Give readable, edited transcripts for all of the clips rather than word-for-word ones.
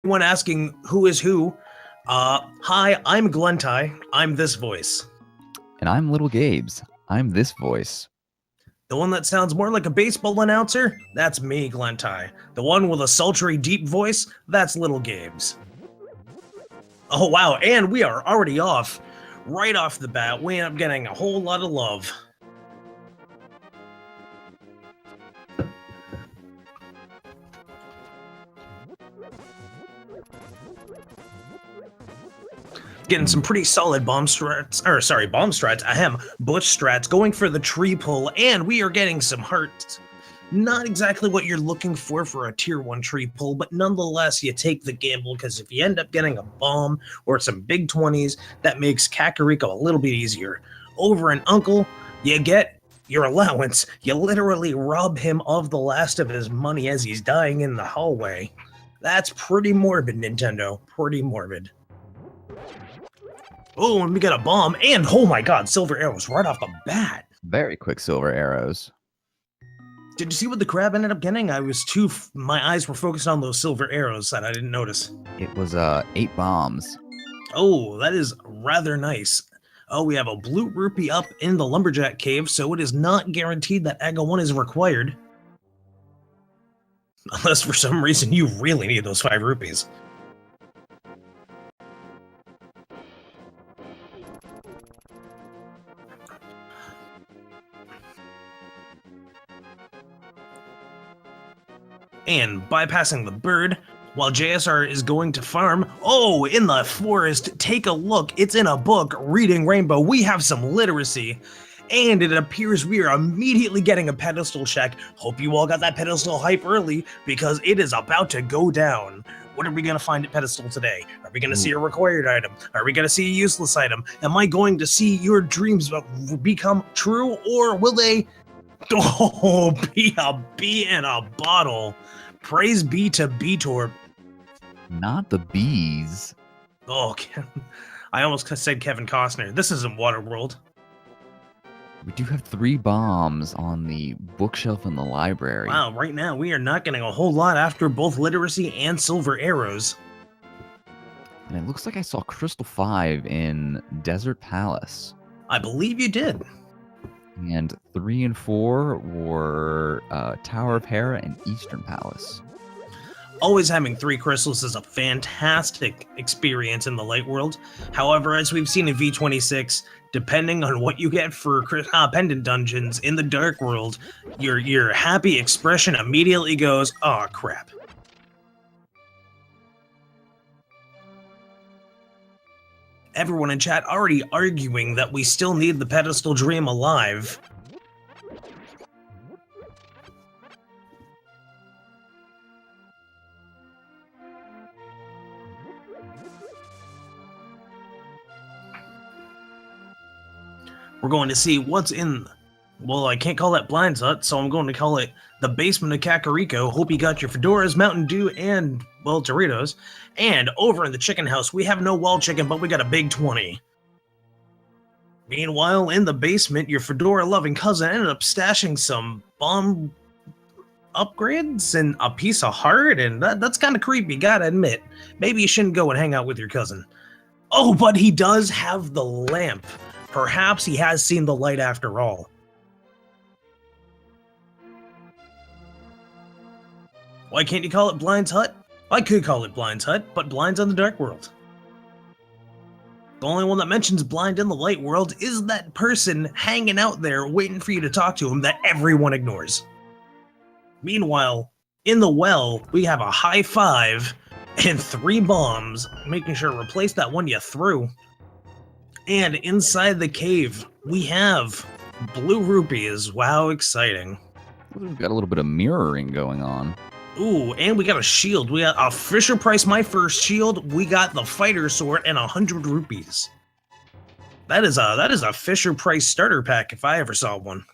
Anyone asking who is who, hi, I'm Glenty. I'm this voice. And I'm Little Gabes. I'm this voice. The one that sounds more like a baseball announcer? That's me, Glenty. The one with a sultry, deep voice? That's Little Gabes. Oh, wow, and we are already off. Right off the bat, we end up getting a whole lot of love. Getting some pretty solid bush strats, going for the tree pull, and we are getting some hearts. Not exactly what you're looking for a tier 1 tree pull, but nonetheless, you take the gamble, because if you end up getting a bomb or some big 20s, that makes Kakariko a little bit easier. Over an uncle, you get your allowance. You literally rob him of the last of his money as he's dying in the hallway. That's pretty morbid, Nintendo. Pretty morbid. Oh, and we got a bomb, and oh my god, silver arrows right off the bat. Very quick silver arrows. Did you see what the crab ended up getting? My eyes were focused on those silver arrows that I didn't notice. It was 8 bombs. Oh, that is rather nice. Oh, we have a blue rupee up in the lumberjack cave, so it is not guaranteed that AGA 1 is required. Unless for some reason you really need those 5 rupees. And bypassing the bird, while JSR is going to farm, oh, in the forest, take a look, it's in a book, Reading Rainbow, we have some literacy, and it appears we are immediately getting a pedestal check. Hope you all got that pedestal hype early, because it is about to go down. What are we going to find at pedestal today? Are we going to see a required item? Are we going to see a useless item? Am I going to see your dreams become true, or will they be a bee in a bottle? Praise be to Beetorp. Not the bees. Oh, I almost said Kevin Costner. This isn't Waterworld. We do have 3 bombs on the bookshelf in the library. Wow, right now we are not getting a whole lot after both literacy and silver arrows. And it looks like I saw Crystal 5 in Desert Palace. I believe you did. And 3 and 4 were Tower of Hera and Eastern Palace. Always having 3 crystals is a fantastic experience in the light world. However, as we've seen in V26, depending on what you get for pendant dungeons in the dark world, your happy expression immediately goes, "Oh crap." Everyone in chat already arguing that we still need the pedestal dream alive. We're going to see what's in, well, I can't call that Blind's Hut, so I'm going to call it the basement of Kakariko. Hope you got your fedoras, Mountain Dew, and, well, Doritos. And over in the chicken house, we have no wall chicken, but we got a big 20. Meanwhile, in the basement, your fedora-loving cousin ended up stashing some bomb upgrades and a piece of heart, and that's kind of creepy, gotta admit. Maybe you shouldn't go and hang out with your cousin. Oh, but he does have the lamp. Perhaps he has seen the light after all. Why can't you call it Blind's Hut? I could call it Blind's Hut, but Blind's on the dark world. The only one that mentions Blind in the light world is that person hanging out there waiting for you to talk to him that everyone ignores. Meanwhile, in the well, we have a high 5 and 3 bombs, making sure to replace that one you threw. And inside the cave, we have blue rupees. Wow, exciting. We've got a little bit of mirroring going on. Ooh, and we got a shield. We got a Fisher Price My First Shield. We got the fighter sword and 100 rupees. That is a Fisher Price starter pack if I ever saw one.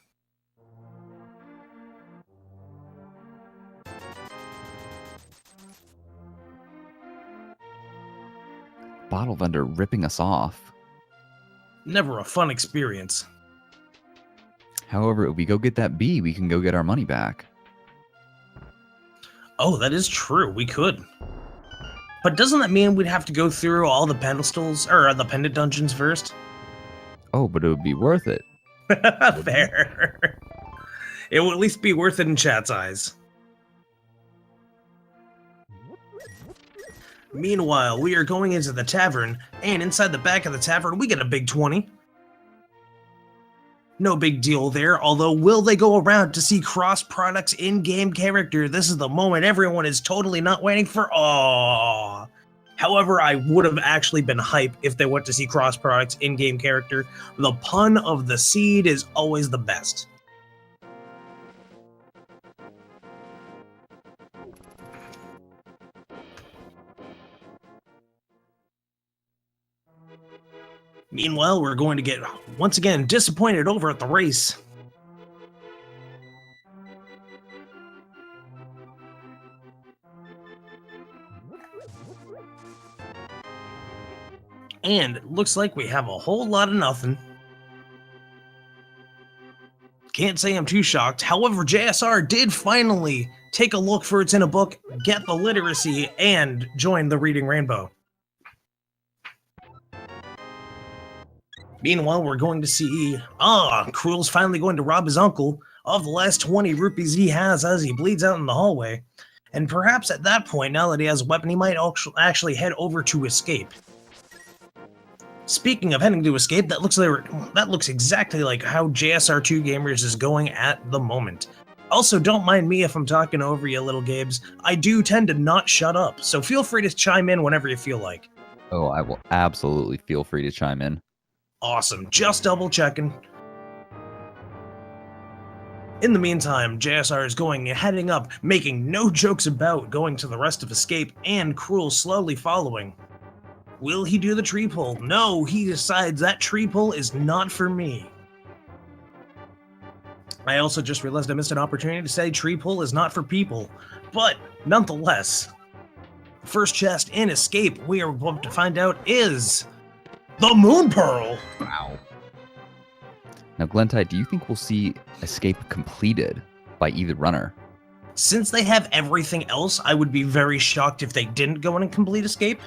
Bottle vendor ripping us off. Never a fun experience. However, if we go get that bee, we can go get our money back. Oh, that is true. We could. But doesn't that mean we'd have to go through all the pedestals, or the pendant dungeons first? Oh, but it would be worth it. Fair. It will at least be worth it in chat's eyes. Meanwhile, we are going into the tavern, and inside the back of the tavern, we get a big 20. No big deal there, although will they go around to see cross products in-game character? This is the moment everyone is totally not waiting for. Aww. However, I would have actually been hype if they went to see cross products in-game character. The pun of the seed is always the best. Meanwhile, we're going to get, once again, disappointed over at the race. And it looks like we have a whole lot of nothing. Can't say I'm too shocked. However, JSR did finally take a look for It's in a Book, get the literacy, and join the Reading Rainbow. Meanwhile, we're going to see, Crrool's finally going to rob his uncle of the last 20 rupees he has as he bleeds out in the hallway. And perhaps at that point, now that he has a weapon, he might actually head over to escape. Speaking of heading to escape, that looks exactly like how JSR2Gamers is going at the moment. Also, don't mind me if I'm talking over you, little Gabes. I do tend to not shut up, so feel free to chime in whenever you feel like. Oh, I will absolutely feel free to chime in. Awesome, just double checking. In the meantime, JSR is heading up, making no jokes about going to the rest of Escape, and Crrool slowly following. Will he do the tree pull? No, he decides that tree pull is not for me. I also just realized I missed an opportunity to say tree pull is not for people, but nonetheless, the first chest in Escape we are about to find out is the Moon Pearl. Wow. Now, Glentide, do you think we'll see Escape completed by either runner? Since they have everything else, I would be very shocked if they didn't go in and complete Escape,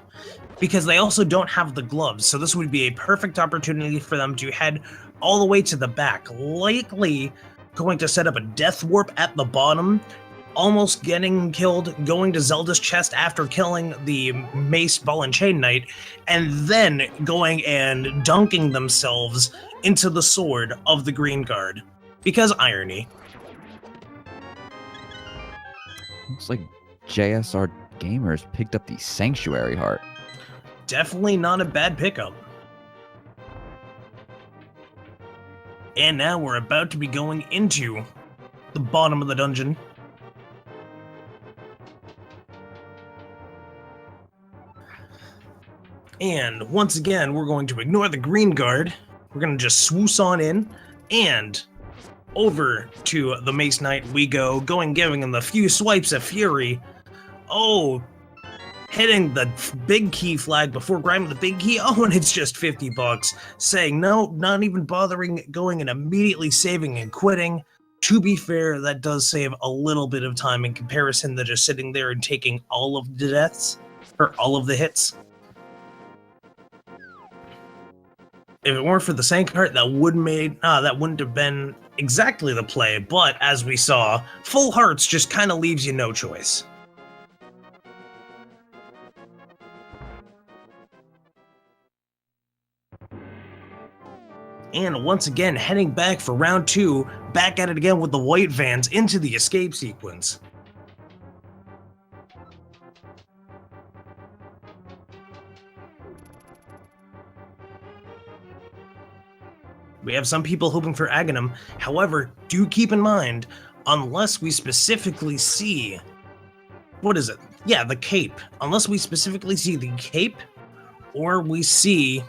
because they also don't have the gloves, so this would be a perfect opportunity for them to head all the way to the back, likely going to set up a death warp at the bottom, almost getting killed, going to Zelda's chest after killing the Mace Ball and Chain Knight, and then going and dunking themselves into the sword of the Green Guard. Because irony. Looks like JSR Gamers picked up the Sanctuary Heart. Definitely not a bad pickup. And now we're about to be going into the bottom of the dungeon. And once again, we're going to ignore the Green Guard. We're going to just swoosh on in, and over to the Mace Knight we go, giving him the few swipes of fury. Oh, hitting the big key flag before grabbing the big key. Oh, and it's just 50 bucks. Saying no, not even bothering going and immediately saving and quitting. To be fair, that does save a little bit of time in comparison to just sitting there and taking all of the deaths, or all of the hits. If it weren't for the Sank Heart, that wouldn't have been exactly the play, but as we saw, full hearts just kind of leaves you no choice. And once again, heading back for round 2, back at it again with the white vans into the escape sequence. We have some people hoping for Aghanim. However, do keep in mind, unless we specifically see... What is it? Yeah, the cape. Unless we specifically see the cape, or we see...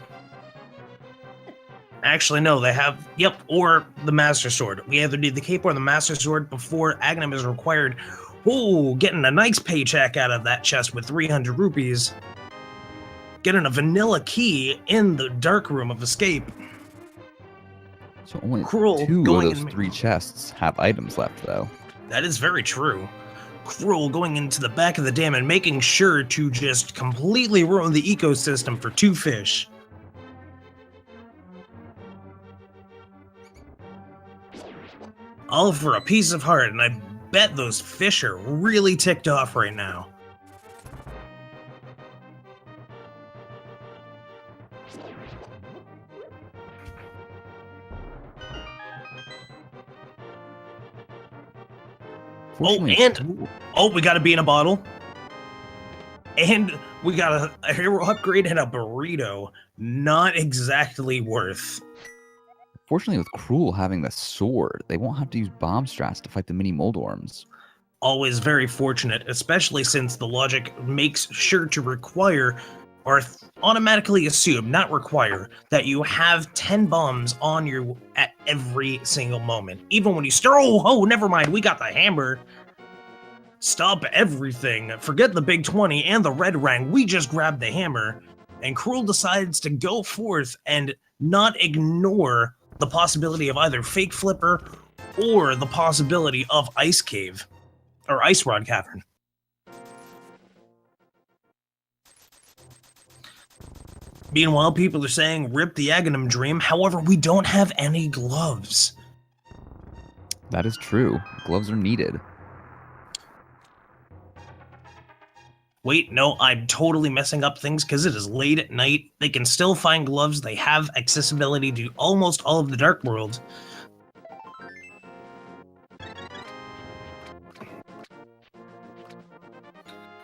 Actually, no, they have... Yep, or the Master Sword. We either need the cape or the Master Sword before Aghanim is required. Ooh, getting a nice paycheck out of that chest with 300 rupees. Getting a vanilla key in the dark room of Escape. So only Crrool 2 of those 3 chests have items left, though. That is very true. Crrool going into the back of the dam and making sure to just completely ruin the ecosystem for 2 fish. All for a piece of heart, and I bet those fish are really ticked off right now. We got a bee in a bottle. And we got a hero upgrade and a burrito. Not exactly worth. Fortunately, with Crrool having the sword, they won't have to use bomb strats to fight the mini Moldorms. Always very fortunate, especially since the logic makes sure to require, or automatically assume, not require, that you have 10 bombs on you at every single moment. Even when you start, oh, never mind, we got the hammer. Stop everything. Forget the big 20 and the red rank. We just grabbed the hammer. And Crrool decides to go forth and not ignore the possibility of either Fake Flipper or the possibility of Ice Cave. Or Ice Rod Cavern. Meanwhile, people are saying, rip the Aghanim dream. However, we don't have any gloves. That is true. Gloves are needed. Wait, no, I'm totally messing up things because it is late at night. They can still find gloves. They have accessibility to almost all of the Dark World.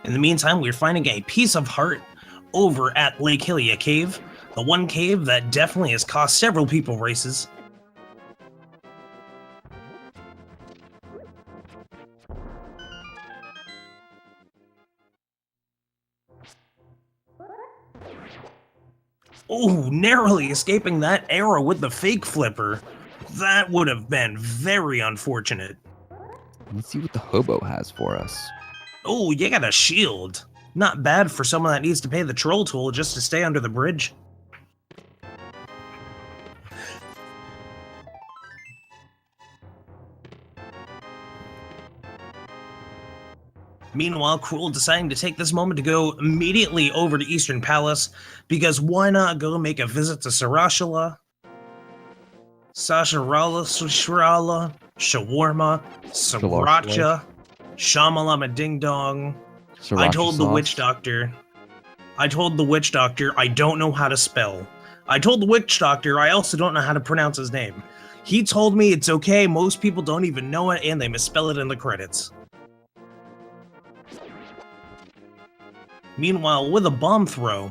In the meantime, we're finding a piece of heart over at Lake Hylia Cave. The one cave that definitely has cost several people races. Oh, narrowly escaping that arrow with the Fake Flipper. That would have been very unfortunate. Let's see what the hobo has for us. Oh, you got a shield. Not bad for someone that needs to pay the troll tool just to stay under the bridge. Meanwhile, Crrool deciding to take this moment to go immediately over to Eastern Palace, because why not go make a visit to Sarashala, Sasharala, Shawarma, Sriracha, Shamalama Ding Dong. I told the witch doctor I don't know how to spell. I told the witch doctor I also don't know how to pronounce his name. He told me it's okay, most people don't even know it, and they misspell it in the credits. Meanwhile, with a bomb throw,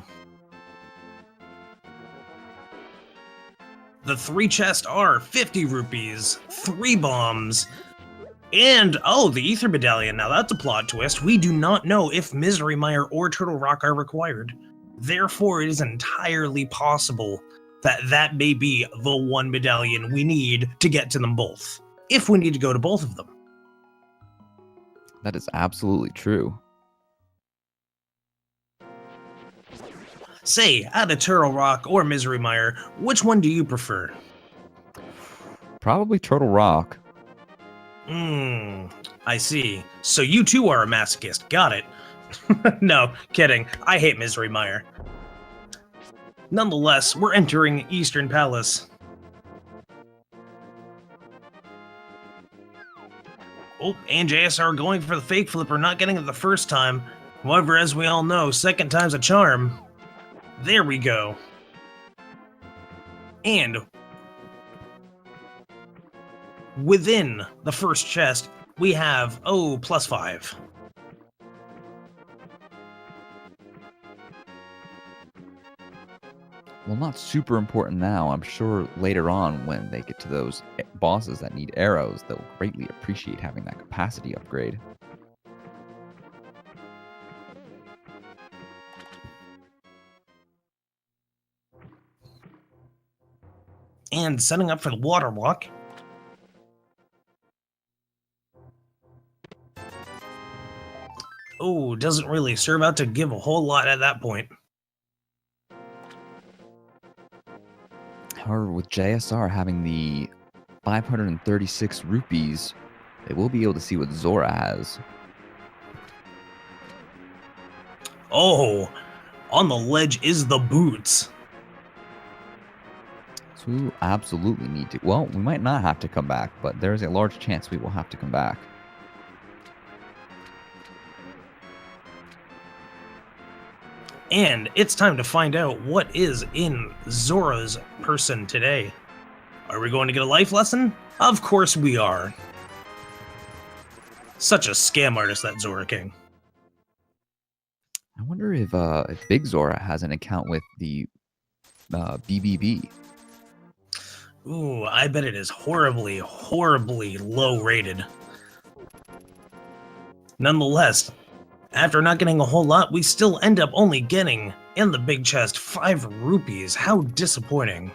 the 3 chests are 50 rupees, 3 bombs, and, oh, the Ether Medallion. Now that's a plot twist. We do not know if Misery Mire or Turtle Rock are required. Therefore, it is entirely possible that that may be the one medallion we need to get to them both, if we need to go to both of them. That is absolutely true. Say, out of Turtle Rock or Misery Mire, which one do you prefer? Probably Turtle Rock. I see. So you too are a masochist. Got it. No, kidding. I hate Misery Mire. Nonetheless, we're entering Eastern Palace. Oh, and JSR going for the Fake Flipper, not getting it the first time. However, as we all know, second time's a charm. There we go. And within the first chest, we have, +5. Well, not super important now. I'm sure later on when they get to those bosses that need arrows, they'll greatly appreciate having that capacity upgrade. And setting up for the water walk. Oh, doesn't really serve out to give a whole lot at that point. However, with JSR having the 536 rupees, they will be able to see what Zora has. Oh, on the ledge is the boots. So we will absolutely need to. Well, we might not have to come back, but there's a large chance we will have to come back. And it's time to find out what is in Zora's person today. Are we going to get a life lesson? Of course we are. Such a scam artist, that Zora King. I wonder if Big Zora has an account with the BBB. Ooh, I bet it is horribly, horribly low rated. Nonetheless, after not getting a whole lot, we still end up only getting, in the big chest, 5 rupees. How disappointing.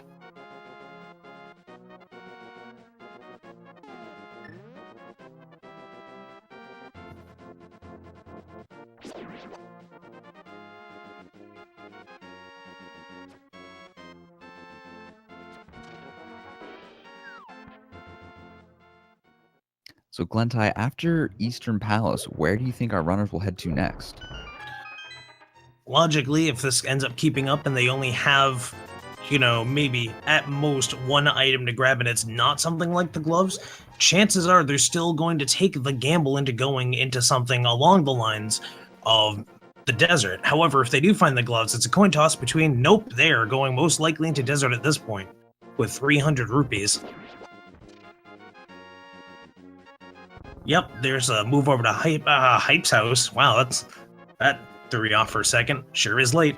So, Glentai, after Eastern Palace, where do you think our runners will head to next? Logically, if this ends up keeping up and they only have, you know, maybe at most one item to grab and it's not something like the gloves, chances are they're still going to take the gamble into going into something along the lines of the desert. However, if they do find the gloves, it's a coin toss between nope, they're going most likely into desert at this point with 300 rupees. Yep, there's a move over to Hype's house. Wow, that threw me off for a second. Sure is late.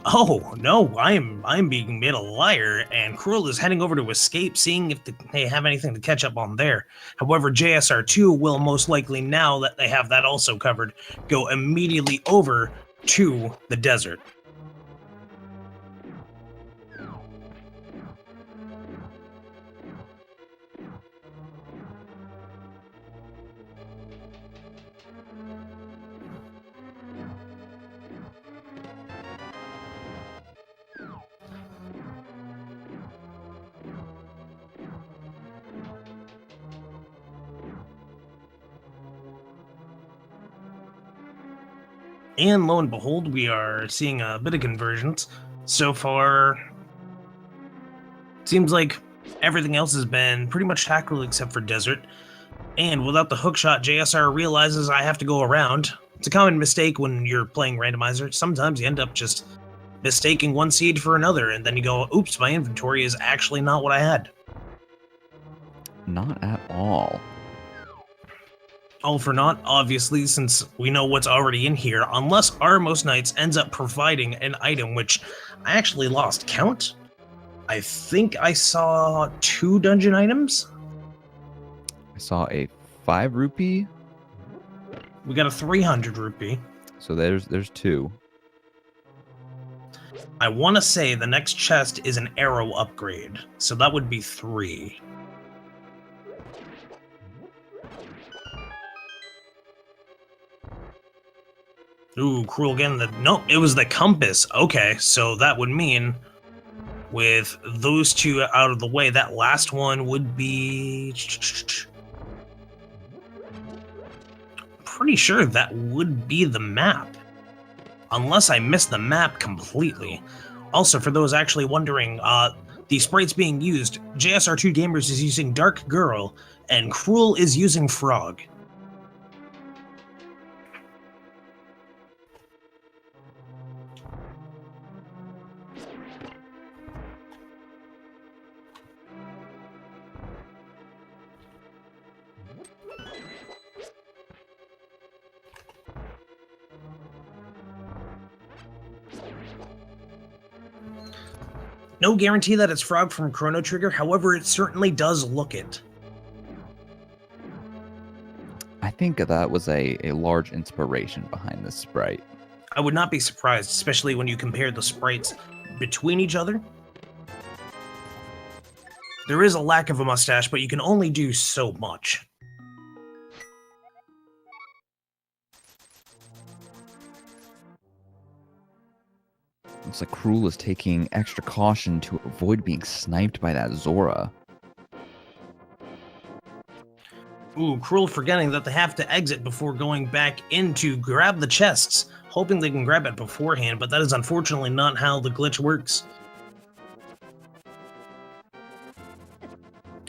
Oh no, I'm being made a liar, and Crrool is heading over to escape, seeing if they have anything to catch up on there. However, JSR2 will most likely, now that they have that also covered, go immediately over to the desert. And lo and behold, we are seeing a bit of convergence. So far, seems like everything else has been pretty much tackled except for desert. And without the hookshot, JSR realizes I have to go around. It's a common mistake when you're playing Randomizer. Sometimes you end up just mistaking one seed for another, and then you go, oops, my inventory is actually not what I had. Not at all. All for naught, obviously, since we know what's already in here, unless Most Nights ends up providing an item, which I actually lost count. I think I saw 2 dungeon items. I saw a 5 rupee. We got a 300 rupee. So there's 2. I want to say the next chest is an arrow upgrade, so that would be 3. Ooh, Crrool again. No, it was the compass. Okay, so that would mean with those 2 out of the way, that last one would be... Pretty sure that would be the map. Unless I missed the map completely. Also, for those actually wondering, the sprites being used, JSR2Gamers is using Dark Girl, and Crrool is using Frog. No guarantee that it's Frog from Chrono Trigger, however, it certainly does look it. I think that was a large inspiration behind this sprite. I would not be surprised, especially when you compare the sprites between each other. There is a lack of a mustache, but you can only do so much. Looks like Crrool is taking extra caution to avoid being sniped by that Zora. Ooh, Crrool forgetting that they have to exit before going back in to grab the chests, hoping they can grab it beforehand, but that is unfortunately not how the glitch works.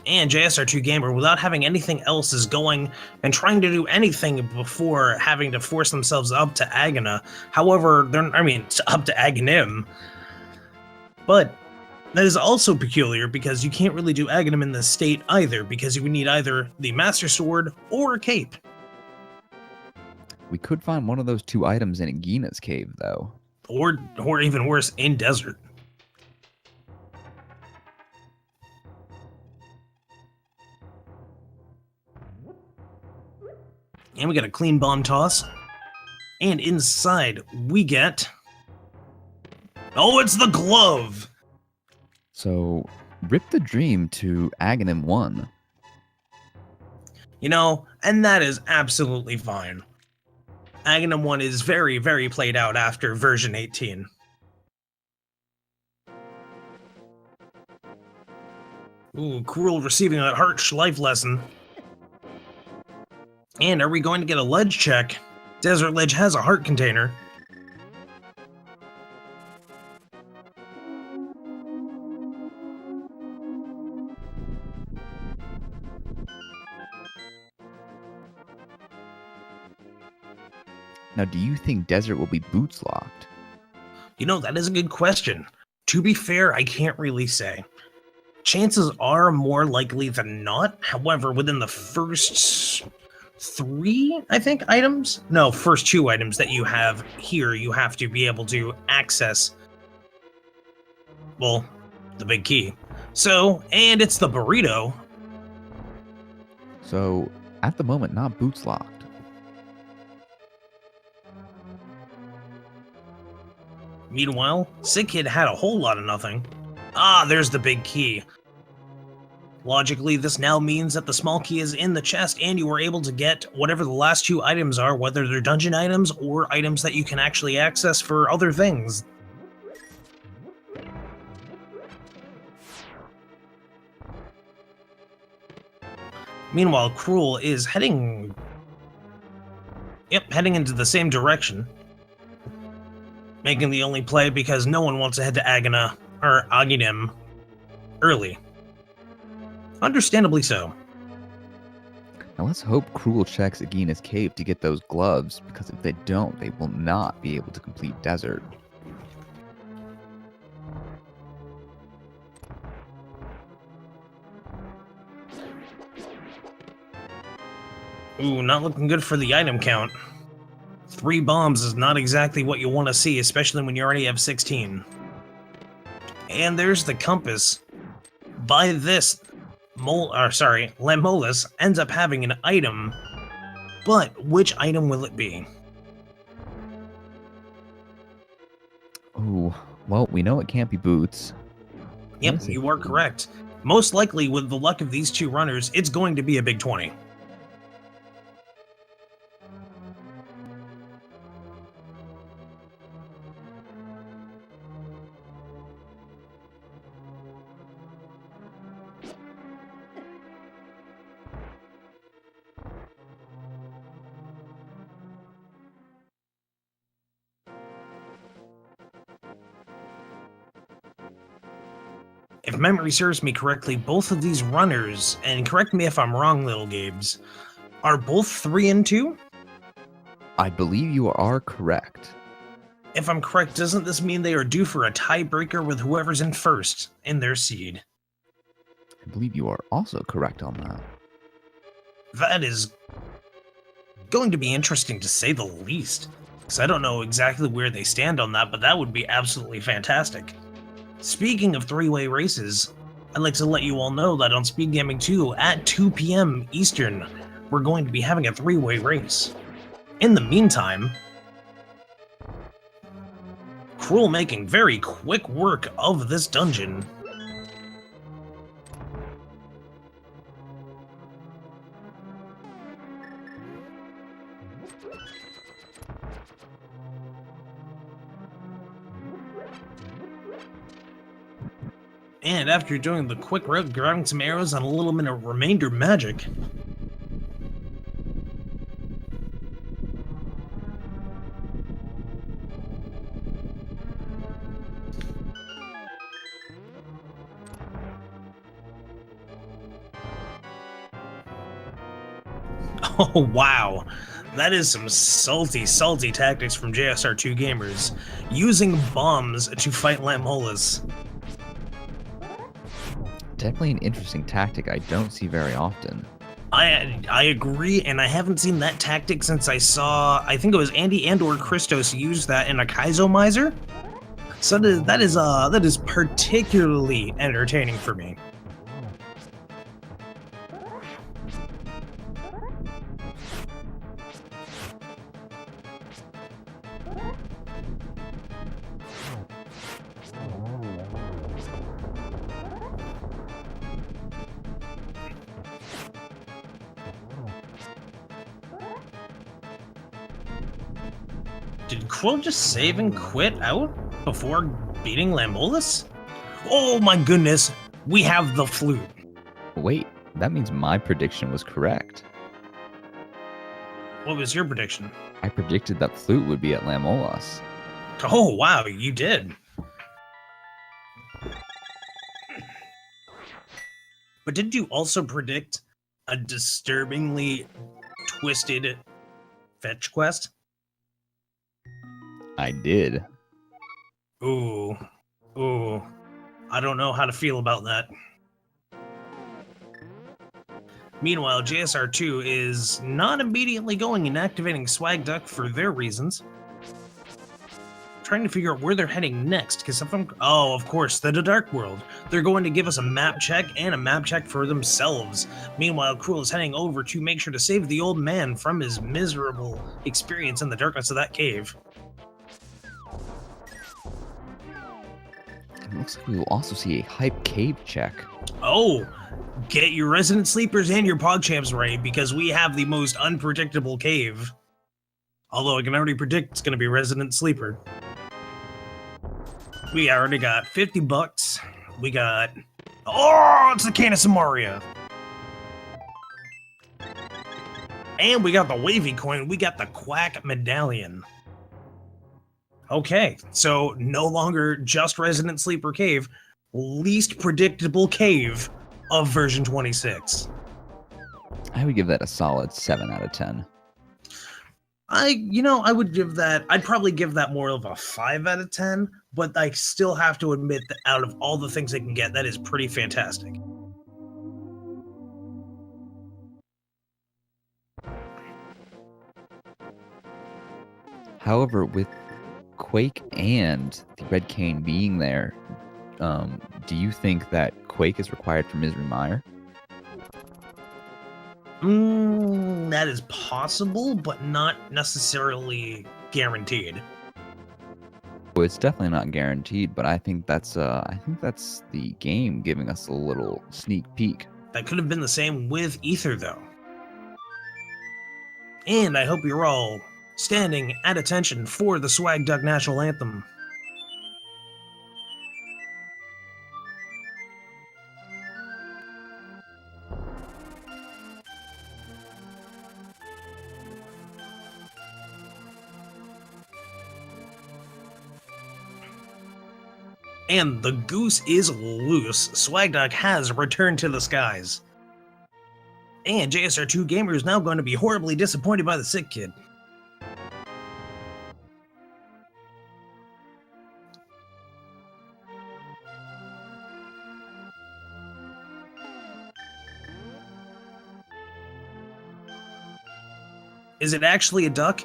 And JSR2Gamer, without having anything else, is going and trying to do anything before having to force themselves up to Agana. However, up to Aghanim. But that is also peculiar because you can't really do Aghanim in this state either, because you would need either the Master Sword or a cape. We could find one of those two items in Agina's cave, though. Or even worse, in Desert. And we got a clean bomb toss. And inside, we get... Oh, it's the glove! So, rip the dream to Aghanim 1. You know, and that is absolutely fine. Aghanim 1 is very, very played out after version 18. Ooh, Crrool receiving that harsh life lesson. And are we going to get a ledge check? Desert Ledge has a heart container. Now, do you think Desert will be boots locked? You know, that is a good question. To be fair, I can't really say. Chances are more likely than not. However, within the first 3, I think, items? No, first 2 items that you have here, you have to be able to access, well, the big key. So, and it's the burrito. So, at the moment, not boots locked. Meanwhile, Sick Kid had a whole lot of nothing. Ah, there's the big key. Logically, this now means that the small key is in the chest and you are able to get whatever the last 2 items are, whether they're dungeon items or items that you can actually access for other things. Meanwhile, Crrool is heading into the same direction. Making the only play because no one wants to head to Agana, or Aghanim, early. Understandably so. Now let's hope Crrool checks Agina's cave to get those gloves, because if they don't, they will not be able to complete Desert. Ooh, not looking good for the item count. 3 bombs is not exactly what you want to see, especially when you already have 16. And there's the compass. By this, Lamolus ends up having an item, but which item will it be? Oh, well, we know it can't be boots. Yep, you are correct. Most likely, with the luck of these 2 runners, it's going to be a big 20. If memory serves me correctly, both of these runners, and correct me if I'm wrong, Little Gabes, are both 3 and 2? I believe you are correct. If I'm correct, doesn't this mean they are due for a tiebreaker with whoever's in first in their seed? I believe you are also correct on that. That is going to be interesting to say the least, because I don't know exactly where they stand on that, but that would be absolutely fantastic. Speaking of 3-way races, I'd like to let you all know that on Speed Gaming 2 at 2 p.m. Eastern, we're going to be having a 3-way race. In the meantime, Crrool making very quick work of this dungeon. And after doing the quick route, grabbing some arrows and a little bit of remainder magic, Oh, wow. That is some salty, salty tactics from JSR2Gamers. Using bombs to fight Lamolas. Definitely an interesting tactic I don't see very often. I agree, and I haven't seen that tactic since I think it was Andy and/or Christos use that in a Kaizomizer. So that is particularly entertaining for me. Did Crrool just save and quit out before beating Lamolas? Oh my goodness, we have the flute. Wait, that means my prediction was correct. What was your prediction? I predicted that flute would be at Lamolas. Oh wow, you did. But did you also predict a disturbingly twisted fetch quest? I did. Ooh. I don't know how to feel about that. Meanwhile, JSR2 is not immediately going and activating Swag Duck for their reasons. Trying to figure out where they're heading next, because if oh, of course, the Dark World. They're going to give us a map check and a map check for themselves. Meanwhile, Crrool is heading over to make sure to save the old man from his miserable experience in the darkness of that cave. It looks like we will also see a hype cave check. Oh, get your resident sleepers and your PogChamps ready, because we have the most unpredictable cave. Although I can already predict it's going to be resident sleeper. We already got 50 bucks. We got... Oh, it's the can of Samaria. And we got the wavy coin. We got the Quack Medallion. Okay, so no longer just Resident Sleeper Cave, least predictable cave of version 26. I would give that a solid 7 out of 10. I would give that, I'd probably give that more of a 5 out of 10, but I still have to admit that out of all the things they can get, that is pretty fantastic. However, with Quake and the Red Cane being there, do you think that Quake is required for Misery Mire? That is possible, but not necessarily guaranteed. Well, it's definitely not guaranteed, but I think that's the game giving us a little sneak peek. That could have been the same with Ether, though. And I hope you're all standing at attention for the Swag Duck National Anthem. And the goose is loose. Swag Duck has returned to the skies. And JSR2Gamers is now going to be horribly disappointed by the sick kid. Is it actually a duck?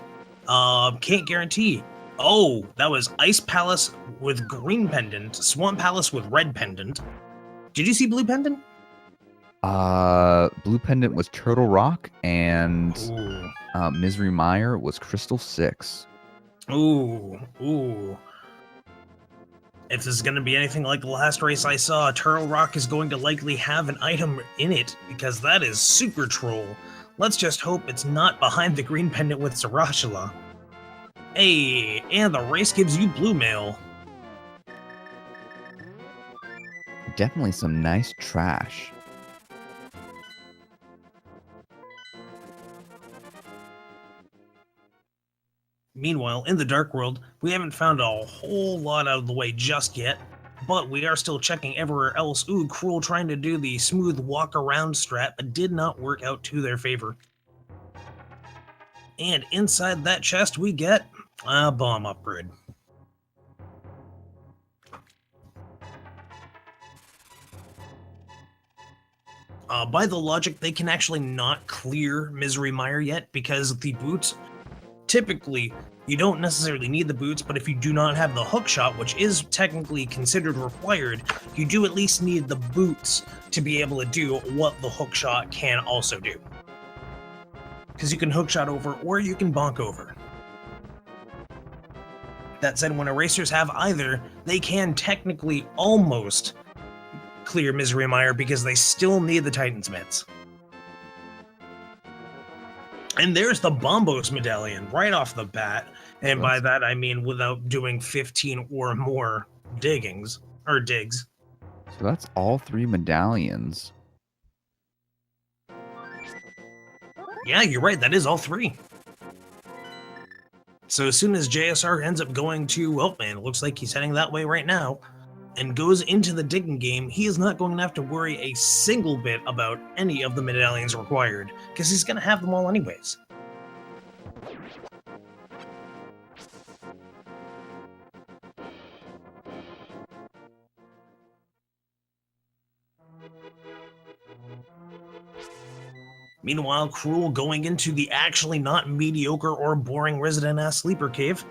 Can't guarantee. Oh, that was Ice Palace with green pendant, Swamp Palace with red pendant. Did you see blue pendant? Blue pendant was Turtle Rock, and Misery Mire was Crystal 6. Ooh. If this is going to be anything like the last race I saw, Turtle Rock is going to likely have an item in it, because that is super troll. Let's just hope it's not behind the green pendant with Sarashila. Hey, and the race gives you blue mail. Definitely some nice trash. Meanwhile, in the Dark World, we haven't found a whole lot out of the way just yet, but we are still checking everywhere else. Ooh, Crrool trying to do the smooth walk-around strat, but did not work out to their favor. And inside that chest, we get a bomb upgrade. By the logic, they can actually not clear Misery Mire yet because the boots, typically, you don't necessarily need the boots, but if you do not have the hook shot, which is technically considered required, you do at least need the boots to be able to do what the hook shot can also do. Because you can hook shot over or you can bonk over. That said, when erasers have either, they can technically almost clear Misery Mire because they still need the Titan's Mitts. And there's the Bombos Medallion right off the bat. And by that, I mean without doing 15 or more digs. So that's all 3 medallions. Yeah, you're right. That is all 3. So as soon as JSR ends up going to, well, man, it looks like he's heading that way right now, and goes into the digging game, he is not going to have to worry a single bit about any of the medallions required, because he's going to have them all anyways. Meanwhile, Crrool going into the actually not mediocre or boring resident-ass sleeper cave.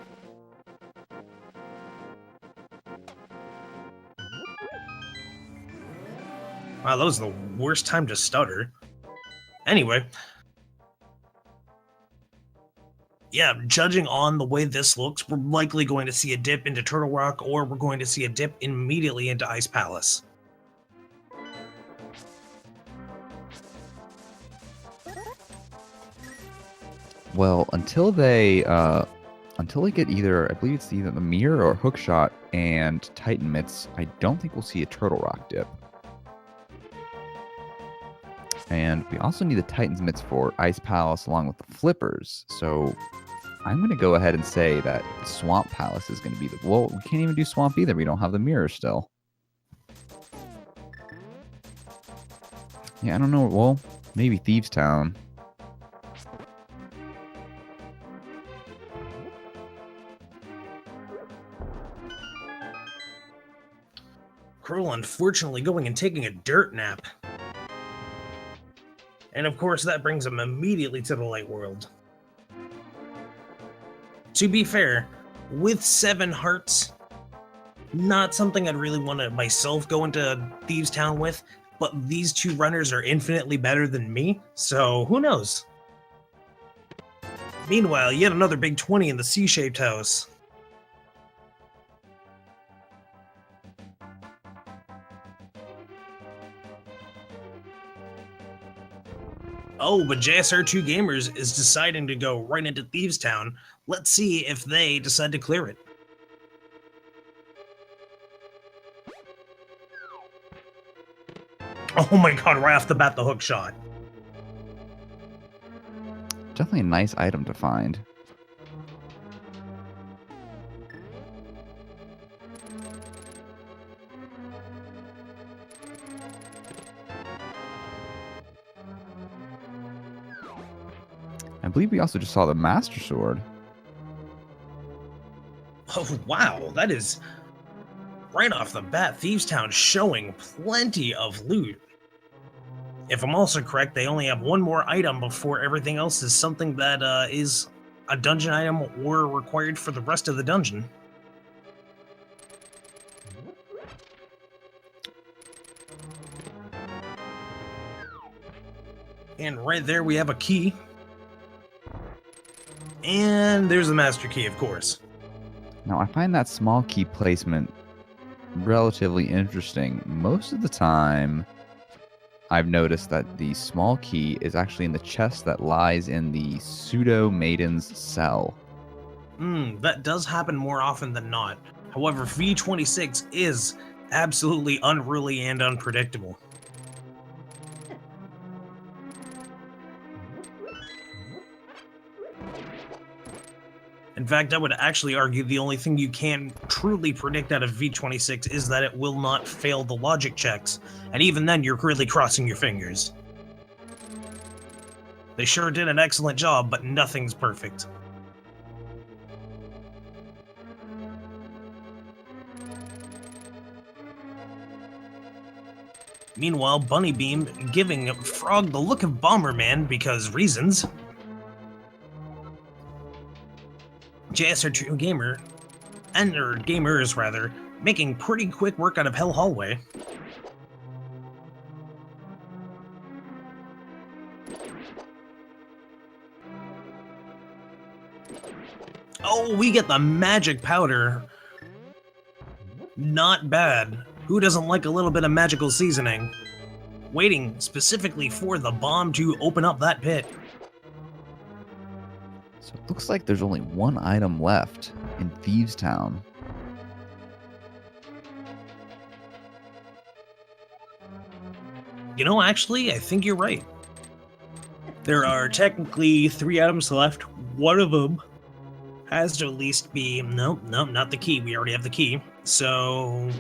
Wow, that was the worst time to stutter. Anyway. Yeah, judging on the way this looks, we're likely going to see a dip into Turtle Rock, or we're going to see a dip immediately into Ice Palace. Well, until they get either, I believe it's either the mirror or hookshot and Titan Mitts, I don't think we'll see a Turtle Rock dip. And we also need the Titan's Mitts for Ice Palace along with the flippers. So I'm going to go ahead and say that Swamp Palace is going to be the... Well, we can't even do Swamp either. We don't have the mirror still. Yeah, I don't know. Well, maybe Thieves Town. Crrool unfortunately going and taking a dirt nap. And of course that brings him immediately to the light world. To be fair, with 7 hearts, not something I'd really want to myself go into Thieves Town with, but these 2 runners are infinitely better than me, so who knows? Meanwhile, yet another big 20 in the C-shaped house. Oh, but JSR2Gamers is deciding to go right into Thieves Town. Let's see if they decide to clear it. Oh my god, right off the bat, the hook shot. Definitely a nice item to find. I believe we also just saw the Master Sword. Oh, wow, that is right off the bat, Thieves Town showing plenty of loot. If I'm also correct, they only have 1 more item before everything else is something that is a dungeon item or required for the rest of the dungeon. And right there we have a key. And there's the master key, of course. Now, I find that small key placement relatively interesting. Most of the time, I've noticed that the small key is actually in the chest that lies in the pseudo maiden's cell. That does happen more often than not. However, V26 is absolutely unruly and unpredictable. In fact, I would actually argue the only thing you can truly predict out of V26 is that it will not fail the logic checks, and even then you're really crossing your fingers. They sure did an excellent job, but nothing's perfect. Meanwhile, Bunnybeam giving Frog the look of Bomberman because reasons. JSR2Gamer, or gamers rather, making pretty quick work out of Hell Hallway. Oh, we get the magic powder. Not bad. Who doesn't like a little bit of magical seasoning? Waiting specifically for the bomb to open up that pit. So it looks like there's only one item left in Thieves Town. You know, actually, I think you're right. There are technically 3 items left. One of them has to at least be... Nope, not the key. We already have the key. So...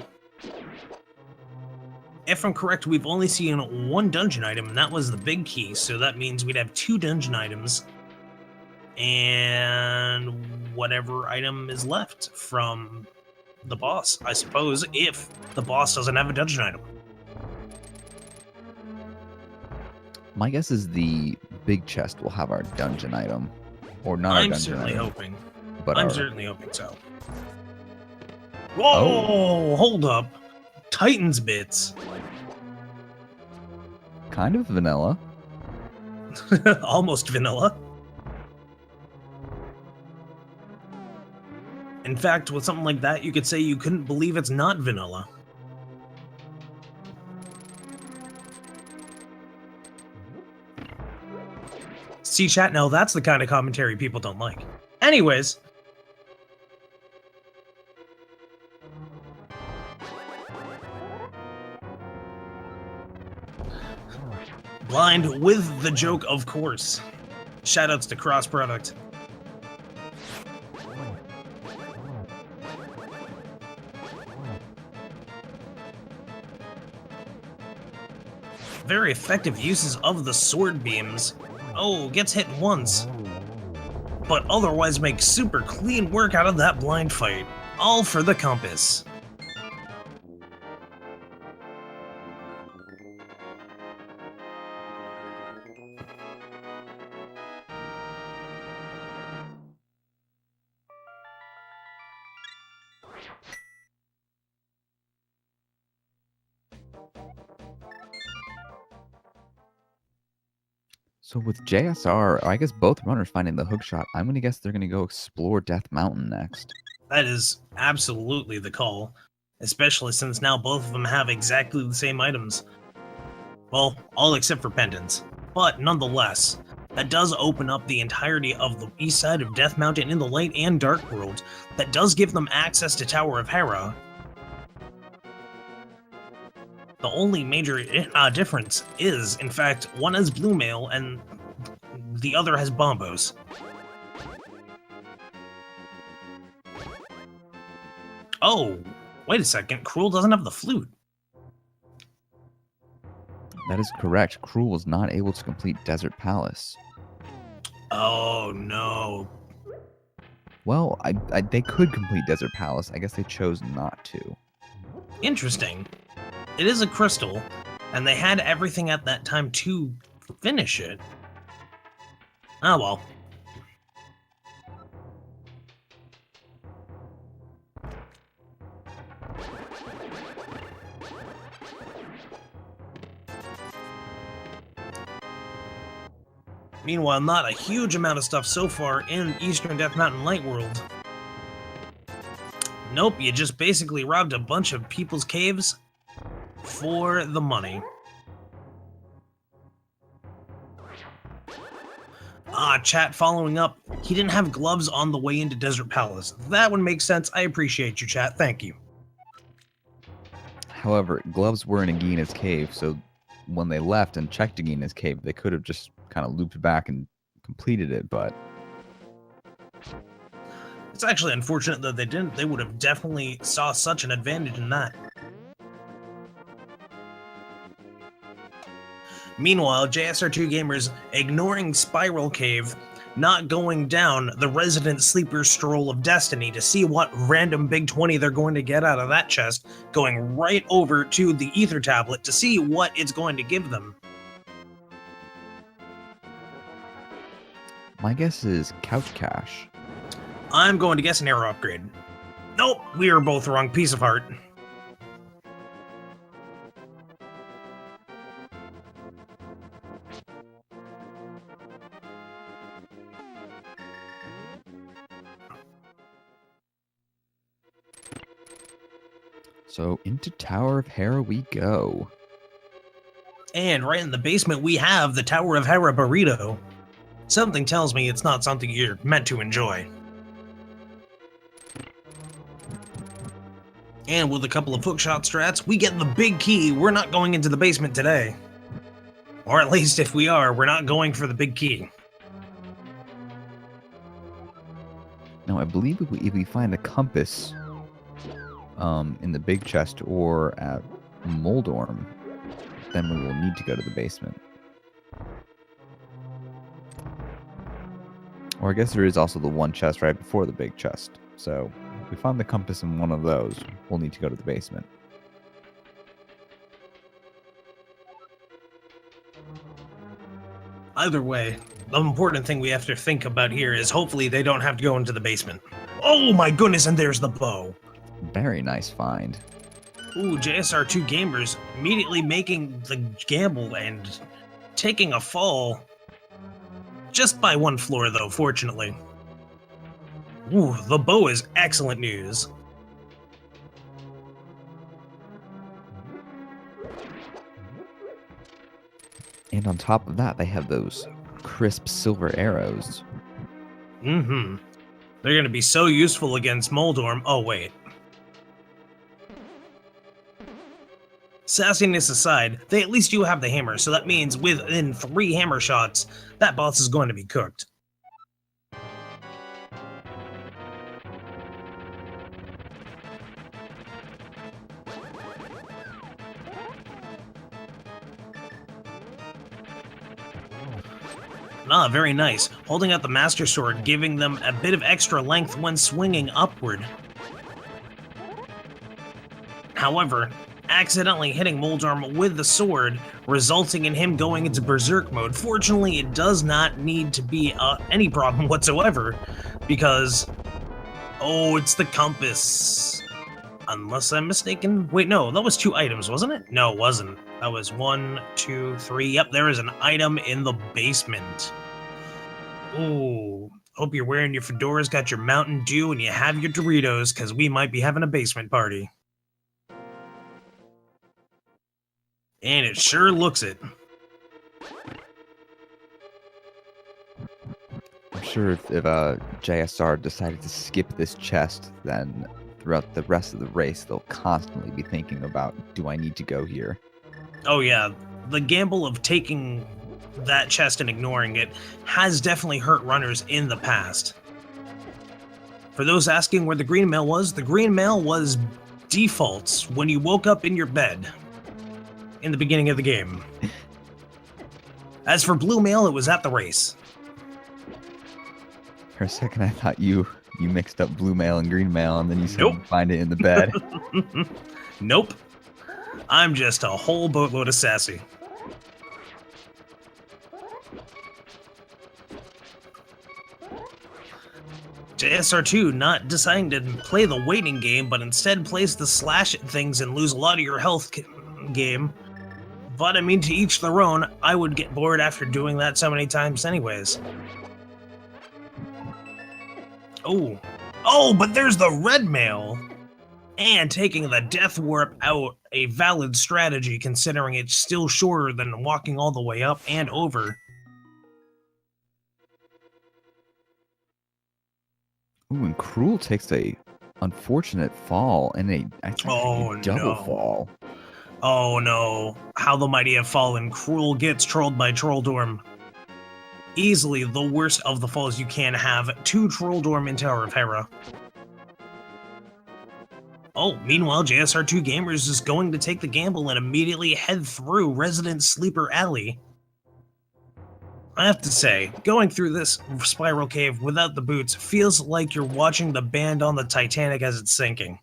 if I'm correct, we've only seen 1 dungeon item, and that was the big key. So that means we'd have 2 dungeon items. And whatever item is left from the boss, I suppose, if the boss doesn't have a dungeon item. My guess is the big chest will have our dungeon item. Or not our I'm dungeon certainly item. hoping. But I'm certainly hoping so. Whoa! Hold up. Titan's bits. Kind of vanilla. Almost vanilla. In fact, with something like that, you could say you couldn't believe it's not vanilla. See, chat, now that's the kind of commentary people don't like. Anyways. Blind with the joke, of course. Shoutouts to Cross Product. Very effective uses of the sword beams. Oh, gets hit once, but otherwise makes super clean work out of that blind fight. All for the compass. So with JSR, I guess both runners finding the hookshot, I'm going to guess they're going to go explore Death Mountain next. That is absolutely the call, especially since now both of them have exactly the same items. Well, all except for pendants. But nonetheless, that does open up the entirety of the east side of Death Mountain in the light and dark world. That does give them access to Tower of Hera. The only major difference is, in fact, one has blue mail and the other has bombos. Oh, wait a second. Crrool doesn't have the flute. That is correct. Crrool was not able to complete Desert Palace. Oh, no. Well, they could complete Desert Palace. I guess they chose not to. Interesting. It is a crystal, and they had everything at that time to finish it. Oh well. Meanwhile, not a huge amount of stuff so far in Eastern Death Mountain Light World. Nope, you just basically robbed a bunch of people's caves for the money. Chat following up. He didn't have gloves on the way into Desert Palace. That would make sense. I appreciate you, chat. Thank you. However, gloves were in Agina's cave, so when they left and checked Agina's cave, they could have just kind of looped back and completed it, but... It's actually unfortunate that they didn't. They would have definitely saw such an advantage in that. Meanwhile, JSR2Gamers ignoring Spiral Cave, not going down the Resident Sleeper Stroll of Destiny to see what random big 20 they're going to get out of that chest, going right over to the Ether Tablet to see what it's going to give them. My guess is Couch Cash. I'm going to guess an arrow upgrade. Nope, we are both wrong. Piece of heart. So into Tower of Hera we go. And right in the basement, we have the Tower of Hera burrito. Something tells me it's not something you're meant to enjoy. And with a couple of hookshot strats, we get the big key. We're not going into the basement today. Or at least if we are, we're not going for the big key. Now I believe if we find a compass in the big chest or at Moldorm, then we will need to go to the basement. Or I guess there is also the one chest right before the big chest. So if we find the compass in one of those, we'll need to go to the basement. Either way, the important thing we have to think about here is hopefully they don't have to go into the basement. Oh my goodness, and there's the bow. Very nice find. Ooh, JSR2Gamers immediately making the gamble and taking a fall. Just by one floor, though, fortunately. Ooh, the bow is excellent news. And on top of that, they have those crisp silver arrows. Mm-hmm. They're going to be so useful against Moldorm. Oh, wait. Sassiness aside, they at least do have the hammer, so that means within 3 hammer shots, that boss is going to be cooked. Ah, very nice. Holding out the Master Sword, giving them a bit of extra length when swinging upward. However, accidentally hitting Moldorm with the sword, resulting in him going into Berserk mode. Fortunately, it does not need to be any problem whatsoever, because... oh, it's the compass. Unless I'm mistaken. Wait, no, that was 2 items, wasn't it? No, it wasn't. That was 1, 2, 3. Yep, there is an item in the basement. Ooh, hope you're wearing your fedoras, got your Mountain Dew, and you have your Doritos, because we might be having a basement party. And it sure looks it. I'm sure if JSR decided to skip this chest, then throughout the rest of the race, they'll constantly be thinking about, do I need to go here? Oh yeah, the gamble of taking that chest and ignoring it has definitely hurt runners in the past. For those asking where the green mail was, the green mail was defaults when you woke up in your bed in the beginning of the game. As for blue mail, it was at the race. For a second, I thought you mixed up blue mail and green mail, and then you said Nope. you find it in the bed. Nope. I'm just a whole boatload of sassy. JSR2 not deciding to play the waiting game, but instead plays the slash at things and lose a lot of your health game. But I mean, to each their own. I would get bored after doing that so many times anyways. Oh. Oh, but there's the red mail! And taking the death warp out, a valid strategy considering it's still shorter than walking all the way up and over. Ooh, and Crrool takes a unfortunate fall and a double fall. Oh no, how the mighty have fallen. Crrool gets trolled by Trolldorm. Easily the worst of the falls you can have to Trolldorm in Tower of Hera. Oh, meanwhile, JSR2Gamers is going to take the gamble and immediately head through Resident Sleeper Alley. I have to say, going through this spiral cave without the boots feels like you're watching the band on the Titanic as it's sinking.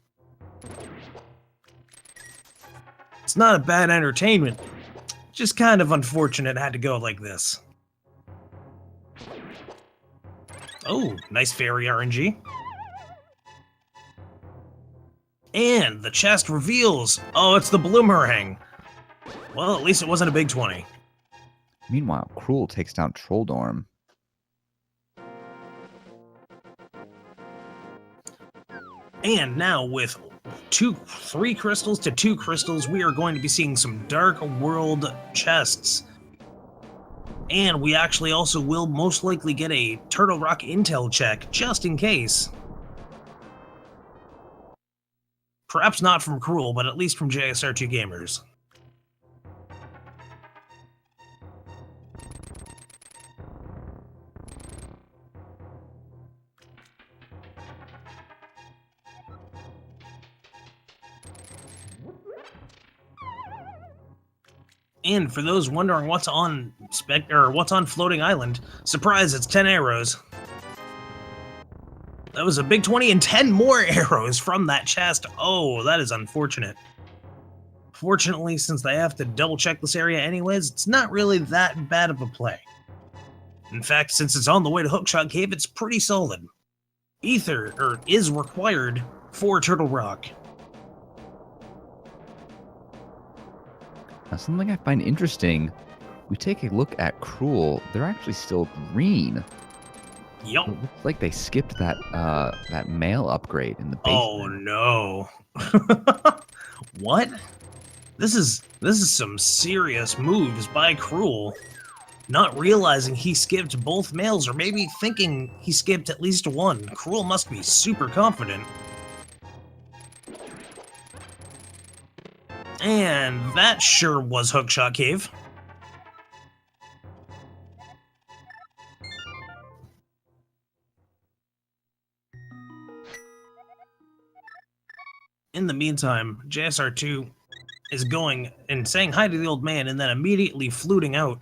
It's not a bad entertainment, just kind of unfortunate it had to go like this. Oh, nice fairy RNG. And the chest reveals, oh, it's the Bloomerang. Well, at least it wasn't a big 20. Meanwhile, Crrool takes down Trolldorm. And now with 3 crystals to 2 crystals, we are going to be seeing some Dark World chests. And we actually also will most likely get a Turtle Rock intel check, just in case. Perhaps not from Crrool, but at least from JSR2Gamers. And for those wondering what's on Floating Island, surprise, it's 10 arrows. That was a big 20 and 10 more arrows from that chest. Oh, that is unfortunate. Fortunately, since they have to double check this area anyways, it's not really that bad of a play. In fact, since it's on the way to Hookshot Cave, it's pretty solid. Ether is required for Turtle Rock. Now, something I find interesting, we take a look at Crrool, they're actually still green. Yup. It looks like they skipped that that mail upgrade in the basement. Oh no. What? This is some serious moves by Crrool. Not realizing he skipped both mails, or maybe thinking he skipped at least one. Crrool must be super confident. And that sure was Hookshot Cave. In the meantime, JSR2 is going and saying hi to the old man and then immediately fluting out.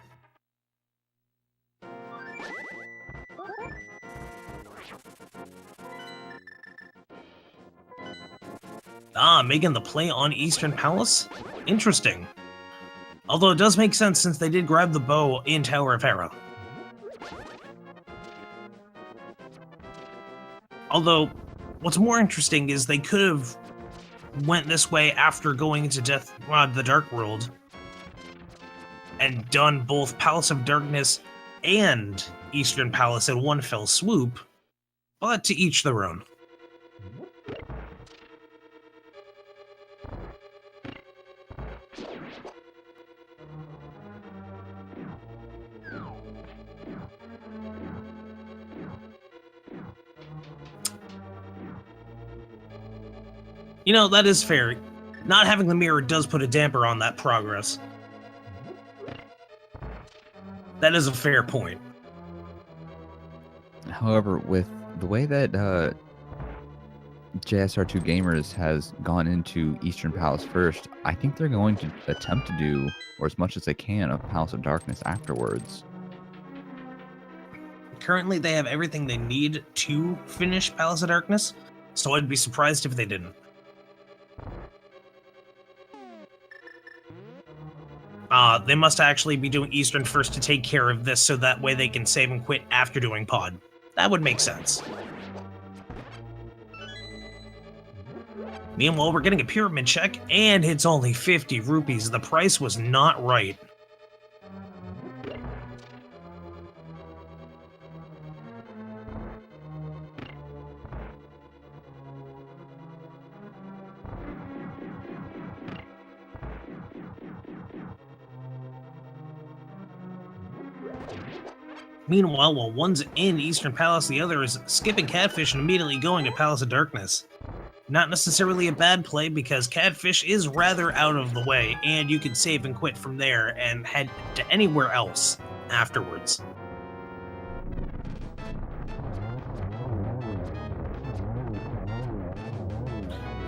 Ah, making the play on Eastern Palace? Interesting. Although it does make sense since they did grab the bow in Tower of Hera. Although, what's more interesting is they could have went this way after going into the Dark World and done both Palace of Darkness and Eastern Palace in one fell swoop, but to each their own. You know, that is fair. Not having the mirror does put a damper on that progress. That is a fair point. However, with the way that JSR2Gamers has gone into Eastern Palace first, I think they're going to attempt to do, or as much as they can, of Palace of Darkness afterwards. Currently, they have everything they need to finish Palace of Darkness, so I'd be surprised if they didn't. They must actually be doing Eastern first to take care of this, so that way they can save and quit after doing Pod. That would make sense. Meanwhile, we're getting a pyramid check, and it's only 50 rupees. The price was not right. Meanwhile, while one's in Eastern Palace, the other is skipping Catfish and immediately going to Palace of Darkness. Not necessarily a bad play, because Catfish is rather out of the way, and you can save and quit from there and head to anywhere else afterwards.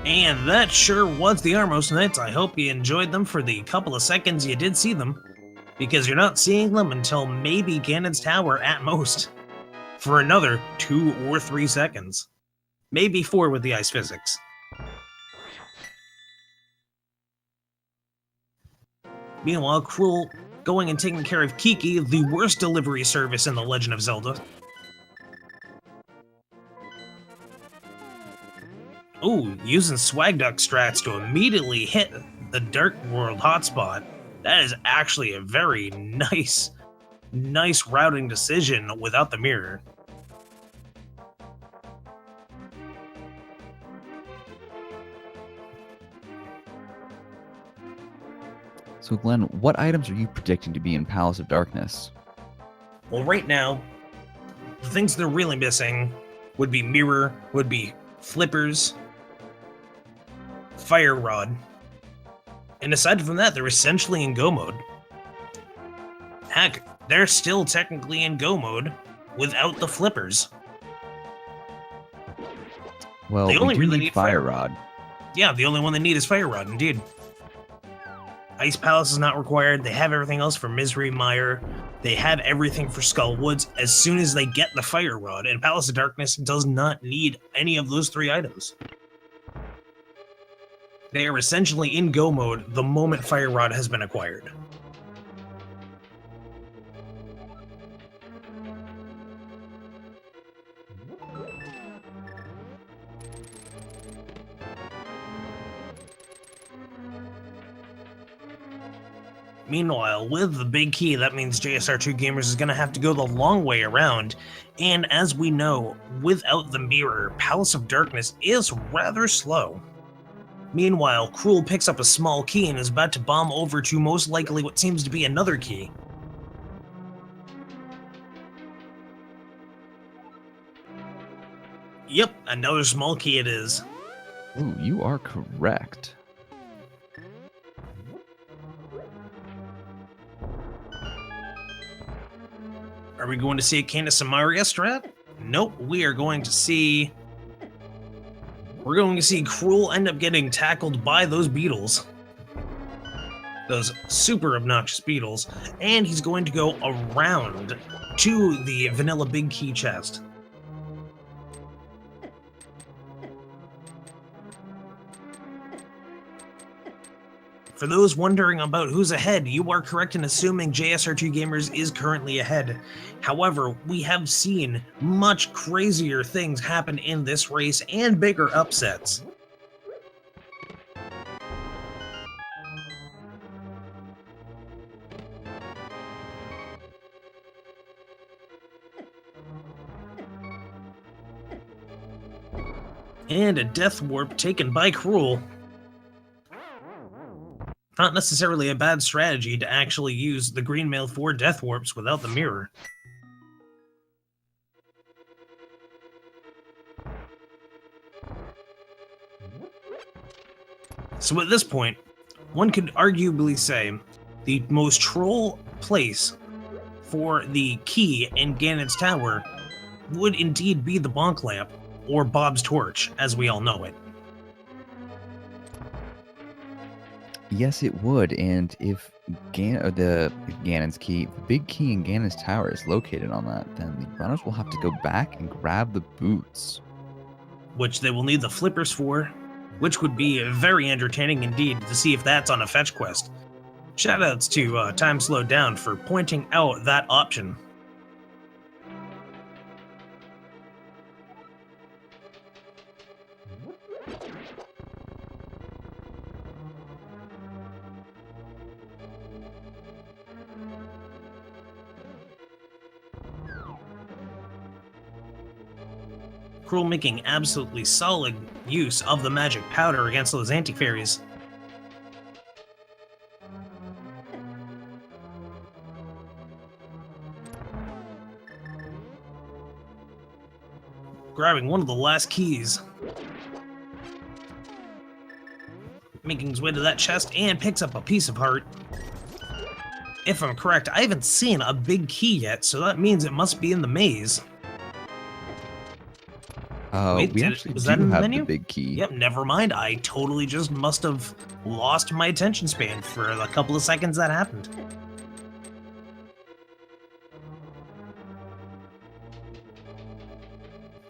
And that sure was the Armos Knights. I hope you enjoyed them for the couple of seconds you did see them. because you're not seeing them until maybe Ganon's Tower at most, for another 2 or 3 seconds. Maybe 4 with the ice physics. Meanwhile, Crrool going and taking care of Kiki, the worst delivery service in The Legend of Zelda. Ooh, using Swag Duck strats to immediately hit the Dark World hotspot. That is actually a very nice routing decision without the mirror. So Glenn, what items are you predicting to be in Palace of Darkness? Well, right now, the things they're really missing would be mirror, would be flippers, fire rod, and aside from that, they're essentially in go mode. Heck, they're still technically in go mode without the flippers. Well, They only we do really need need Fire Fire Rod. Yeah, the only one they need is fire rod, indeed. Ice Palace is not required. They have everything else for Misery Mire. They have everything for Skull Woods as soon as they get the Fire Rod, and Palace of Darkness does not need any of those 3 items. They are essentially in go mode the moment Fire Rod has been acquired. Meanwhile, with the big key, that means JSR2Gamers is going to have to go the long way around, and as we know, without the mirror, Palace of Darkness is rather slow. Meanwhile, Crrool picks up a small key and is about to bomb over to most likely what seems to be another key. Yep, another small key it is. Ooh, you are correct. Are we going to see a Candace Samaria strat? Nope, we are going to see... We're going to see Crrool end up getting tackled by those beetles. Those super obnoxious beetles. And he's going to go around to the vanilla big key chest. For those wondering about who's ahead, you are correct in assuming JSR2Gamers is currently ahead. However, we have seen much crazier things happen in this race and bigger upsets. And a death warp taken by Crrool. Not necessarily a bad strategy to actually use the green mail for death warps without the mirror. So at this point, one could arguably say the most troll place for the key in Ganon's Tower would indeed be the Bonk Lamp, or Bob's Torch, as we all know it. Yes, it would, and if Ganon's key, the big key in Ganon's Tower is located on that, then the runners will have to go back and grab the boots. Which they will need the flippers for, which would be very entertaining indeed to see if that's on a fetch quest. Shoutouts to Time Slowed Down for pointing out that option. Crrool making absolutely solid use of the magic powder against those anti-fairies. Grabbing one of the last keys. Making his way to that chest and picks up a piece of heart. If I'm correct, I haven't seen a big key yet, so that means it must be in the maze. Wait, we actually was do that in the have menu? the big key. Yep, never mind. I totally just must have lost my attention span for the couple of seconds that happened.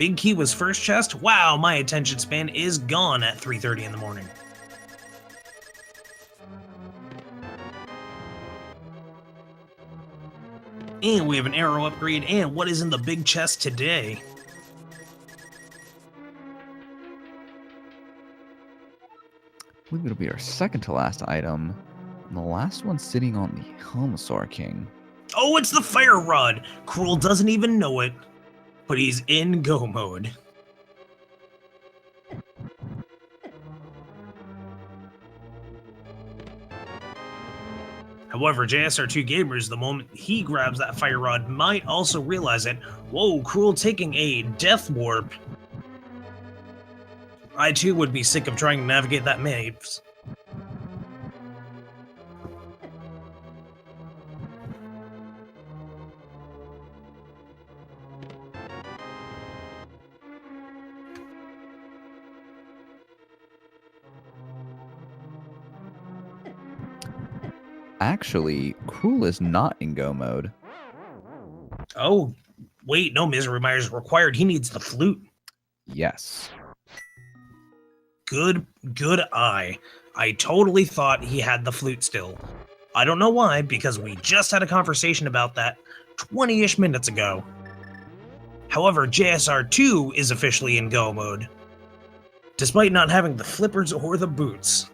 Big key was first chest. Wow, my attention span is gone at 3:30 in the morning. And we have an arrow upgrade, and what is in the big chest today? I believe it'll be our second to last item. And the last one sitting on the Helmasaur King. Oh, it's the fire rod! Crrool doesn't even know it, but he's in go mode. However, JSR2Gamers, the moment he grabs that fire rod, might also realize it. Whoa, Crrool taking a death warp. I too would be sick of trying to navigate that maze. Actually, Crrool is not in go mode. Oh, wait, no Misery Mire is required. He needs the flute. Yes. Good eye. I totally thought he had the flute still. I don't know why, because we just had a conversation about that 20-ish minutes ago. However, JSR2 is officially in go mode, despite not having the flippers or the boots.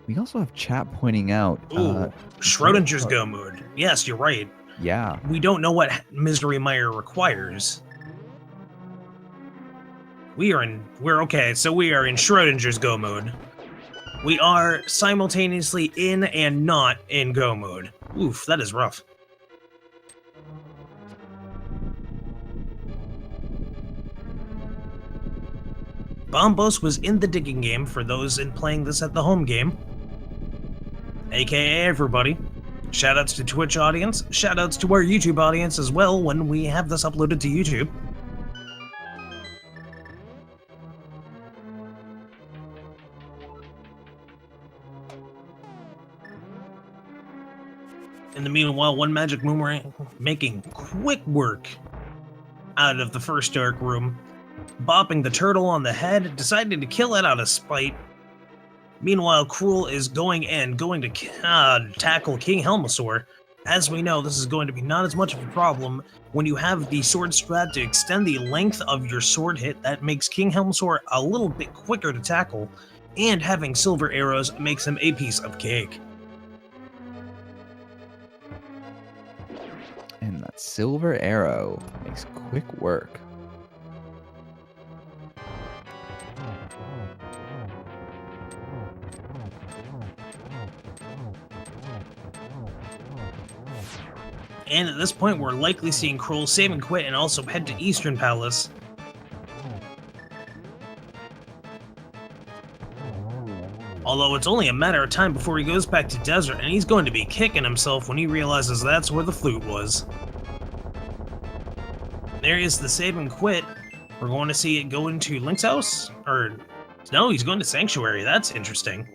We also have chat pointing out... Ooh, Schrodinger's go mode. Yes, you're right. Yeah. We don't know what Misery Mire requires. We're in Schrodinger's go mode. We are simultaneously in and not in go mode. Oof, that is rough. Bombos was in the digging game for those playing this at the home game. AKA everybody. Shoutouts to Twitch audience, shoutouts to our YouTube audience as well when we have this uploaded to YouTube. In the meanwhile, one magic boomerang making quick work out of the first dark room, bopping the turtle on the head, deciding to kill it out of spite. Meanwhile, Crrool is going to tackle King Helmasaur. As we know, this is going to be not as much of a problem when you have the sword strat to extend the length of your sword hit. That makes King Helmasaur a little bit quicker to tackle, and having silver arrows makes him a piece of cake. And that silver arrow makes quick work. And at this point, we're likely seeing Crrool save and quit and also head to Eastern Palace. Although it's only a matter of time before he goes back to Desert, and he's going to be kicking himself when he realizes that's where the flute was. There is the save and quit. We're going to see it go into Link's house? Or, no, he's going to Sanctuary. That's interesting.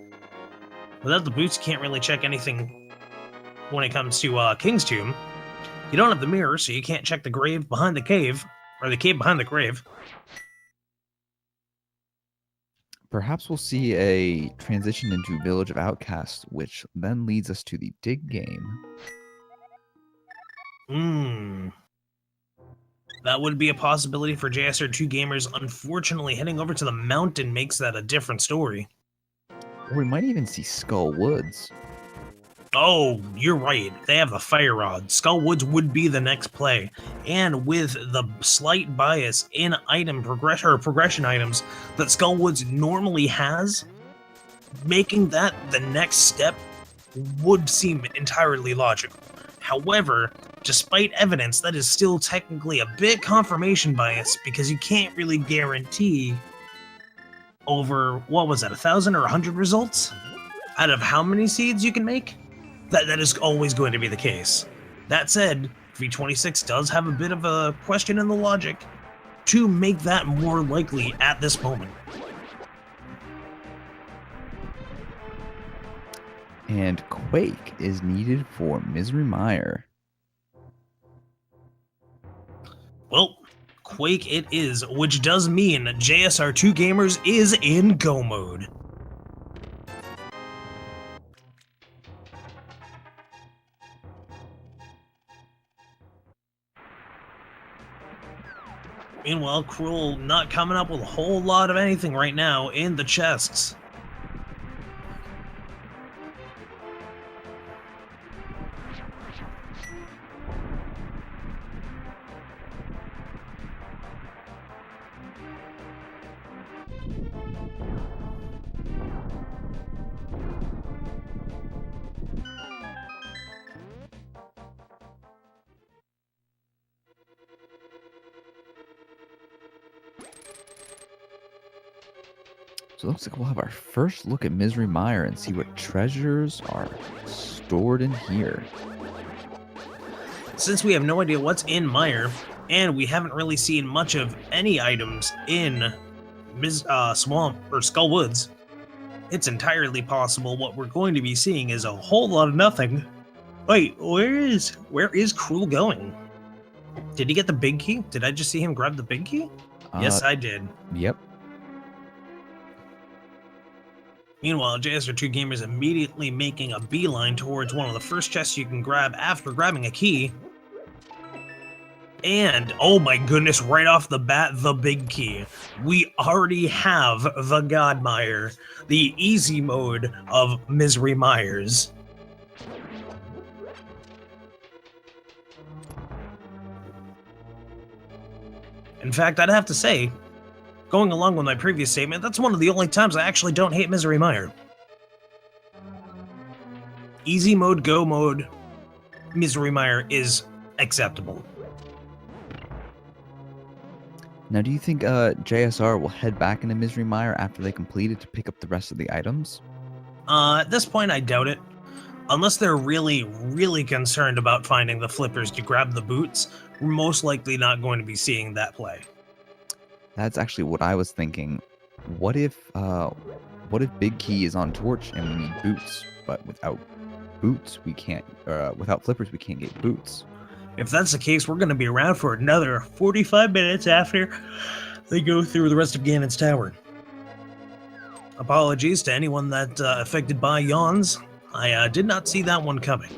Without the boots, you can't really check anything when it comes to King's Tomb. You don't have the mirror, so you can't check the grave behind the cave, or the cave behind the grave. Perhaps we'll see a transition into Village of Outcasts, which then leads us to the dig game. That would be a possibility for JSR2Gamers. Unfortunately, heading over to the mountain makes that a different story. Or we might even see Skull Woods. Oh, you're right. They have the fire rod. Skull Woods would be the next play. And with the slight bias in item progression items that Skull Woods normally has, making that the next step would seem entirely logical. However, despite evidence, that is still technically a bit confirmation bias because you can't really guarantee over, what was that, 1,000 or 100 results? Out of how many seeds you can make? That is always going to be the case. That said, V26 does have a bit of a question in the logic. to make that more likely at this moment. And Quake is needed for Misery Mire. Well, Quake it is, which does mean JSR2Gamers is in go mode. Meanwhile, Crrool not coming up with a whole lot of anything right now in the chests. So it looks like we'll have our first look at Misery Mire and see what treasures are stored in here. Since we have no idea what's in Mire, and we haven't really seen much of any items in Swamp or Skull Woods, it's entirely possible what we're going to be seeing is a whole lot of nothing. Wait, where is Crrool going? Did he get the big key? Did I just see him grab the big key? Yes, I did. Yep. Meanwhile, JSR2Gamers immediately making a beeline towards one of the first chests you can grab after grabbing a key. And, oh my goodness, right off the bat, the big key. We already have the God Mire, the easy mode of Misery Mires. In fact, I'd have to say, going along with my previous statement, that's one of the only times I actually don't hate Misery Mire. Easy mode, go mode, Misery Mire is acceptable. Now, do you think JSR will head back into Misery Mire after they complete it to pick up the rest of the items? At this point, I doubt it. Unless they're really, really concerned about finding the flippers to grab the boots, we're most likely not going to be seeing that play. That's actually what I was thinking. What if Big Key is on Torch and we need boots, but without boots we can't. Without flippers we can't get boots. If that's the case, we're going to be around for another 45 minutes after they go through the rest of Ganon's tower. Apologies to anyone that affected by yawns. I did not see that one coming.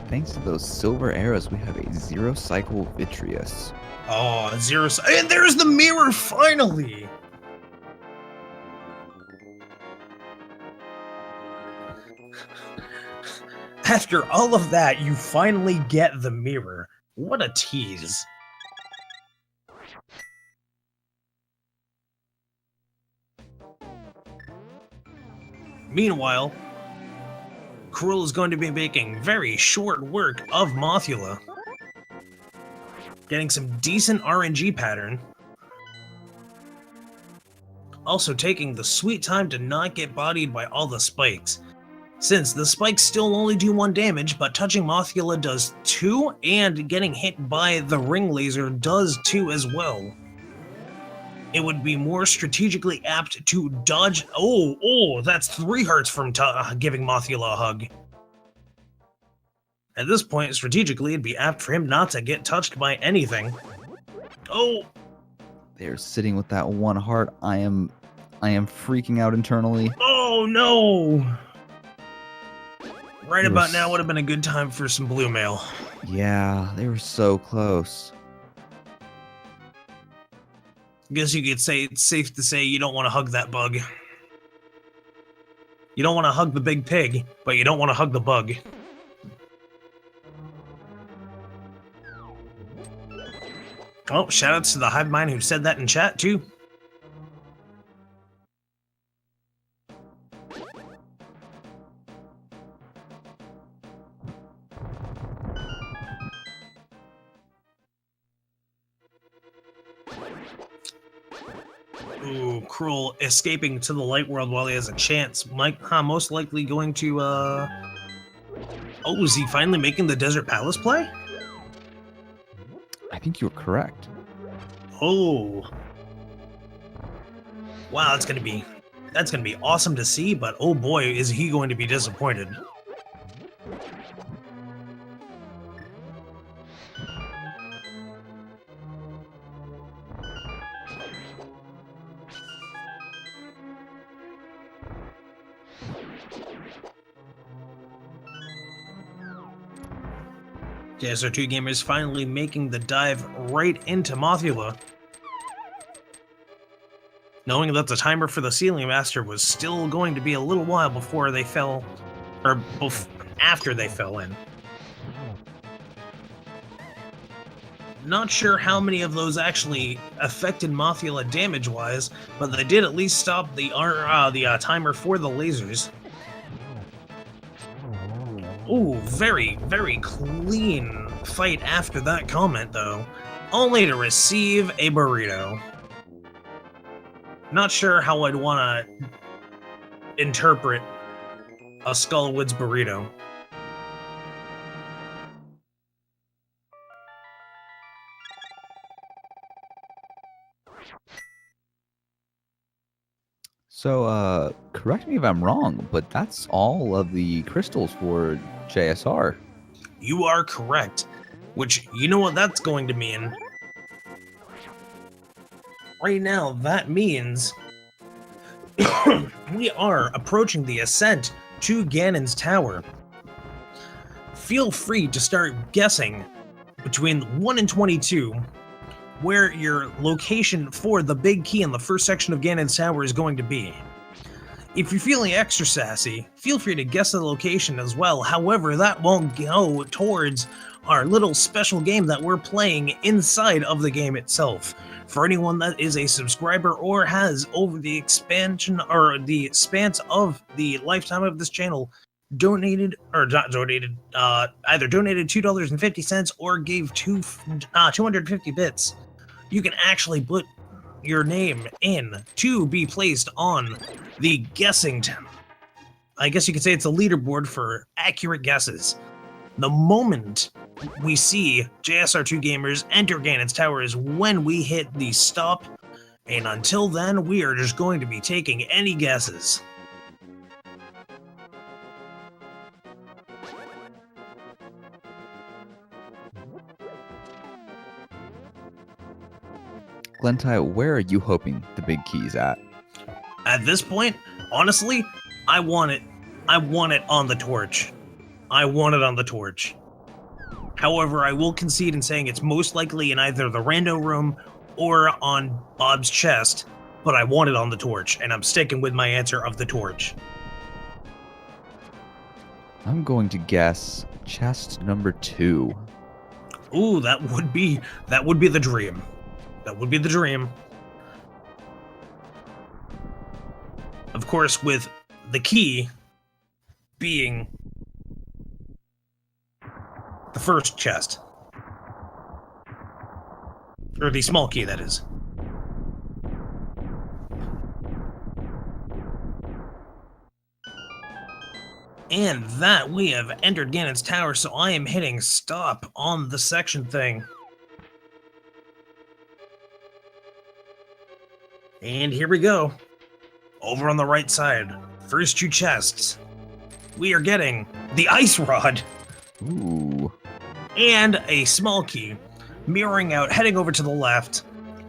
Thanks to those silver arrows, we have a 0-cycle Vitreous. Oh, and there's the mirror, finally! After all of that, you finally get the mirror. What a tease. Meanwhile, Crrool is going to be making very short work of Mothula. Getting some decent RNG pattern. Also taking the sweet time to not get bodied by all the spikes. Since the spikes still only do 1 damage, but touching Mothula does 2, and getting hit by the ring laser does 2 as well. It would be more strategically apt to dodge. Oh, that's 3 hearts from giving Mothula a hug. At this point, strategically, it'd be apt for him not to get touched by anything. Oh! They're sitting with that 1 heart. I am freaking out internally. Oh no! Right about now would have been a good time for some blue mail. Yeah, they were so close. Guess you could say it's safe to say you don't want to hug that bug. You don't want to hug the big pig, but you don't want to hug the bug. Oh, shoutouts to the hive mind who said that in chat too. Ooh, Crrool escaping to the light world while he has a chance. Most likely going to, Oh, is he finally making the Desert Palace play? I think you're correct. Oh. Wow, that's gonna be awesome to see, but oh boy, is he going to be disappointed. JSR2Gamers finally making the dive right into Mothula. Knowing that the timer for the Ceiling Master was still going to be a little while before they fell, or after they fell in. Not sure how many of those actually affected Mothula damage-wise, but they did at least stop the timer for the lasers. Ooh, very, very clean fight after that comment, though. Only to receive a burrito. Not sure how I'd want to interpret a Skullwoods burrito. So, correct me if I'm wrong, but that's all of the crystals for JSR. You are correct. Which, you know what that's going to mean? Right now, that means we are approaching the ascent to Ganon's tower. Feel free to start guessing between 1 and 22 where your location for the big key in the first section of Ganon's tower is going to be. If you're feeling extra sassy, feel free to guess the location as well. However, that won't go towards our little special game that we're playing inside of the game itself. For anyone that is a subscriber or has, over the expansion or the expanse of the lifetime of this channel, donated or not donated, either donated $2.50 or gave 250 bits, you can actually put your name in to be placed on the guessing. I guess you could say it's a leaderboard for accurate guesses. The moment we see JSR2Gamers enter Ganon's tower is when we hit the stop, and until then, we are just going to be taking any guesses. Glentai, where are you hoping the big key's at? At this point, honestly, I want it on the torch. I want it on the torch. However, I will concede in saying it's most likely in either the rando room or on Bob's chest, but I want it on the torch, and I'm sticking with my answer of the torch. I'm going to guess chest number 2. Ooh, that would be the dream. That would be the dream. Of course, with the key being the first chest. Or the small key, that is. And that we have entered Ganon's tower, so I am hitting stop on the section thing. And here we go. Over on the right side, first 2 chests. We are getting the ice rod. Ooh. And a small key. Mirroring out, heading over to the left.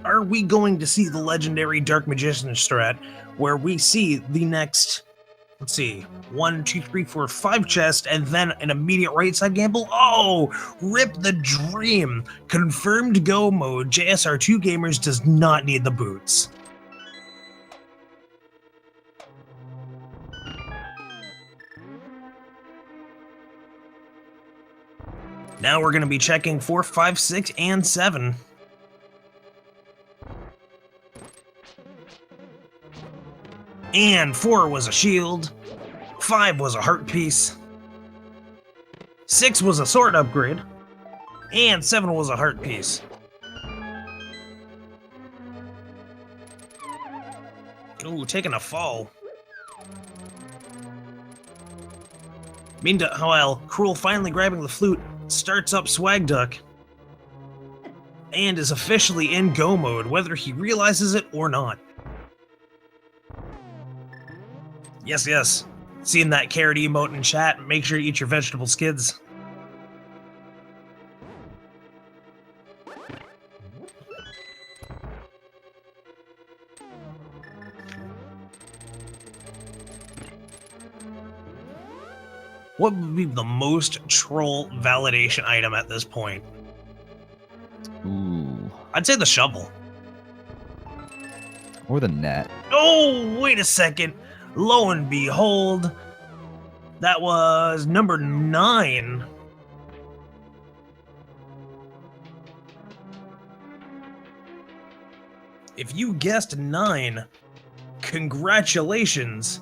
Are we going to see the legendary Dark Magician strat, where we see the next, let's see, 1, 2, 3, 4, 5 chests, and then an immediate right side gamble? Oh, rip the dream. Confirmed go mode. JSR2Gamers does not need the boots. Now we're going to be checking 4, 5, 6, and 7. And 4 was a shield. 5 was a heart piece. 6 was a sword upgrade. And 7 was a heart piece. Ooh, taking a fall. Meanwhile, Crrool finally grabbing the flute, starts up Swag Duck, and is officially in go mode, whether he realizes it or not. Yes, yes. Seeing that carrot emote in chat, make sure you eat your vegetable skids. What would be the most troll validation item at this point? Ooh. I'd say the shovel. Or the net. Oh, wait a second. Lo and behold, that was number 9. If you guessed 9, congratulations.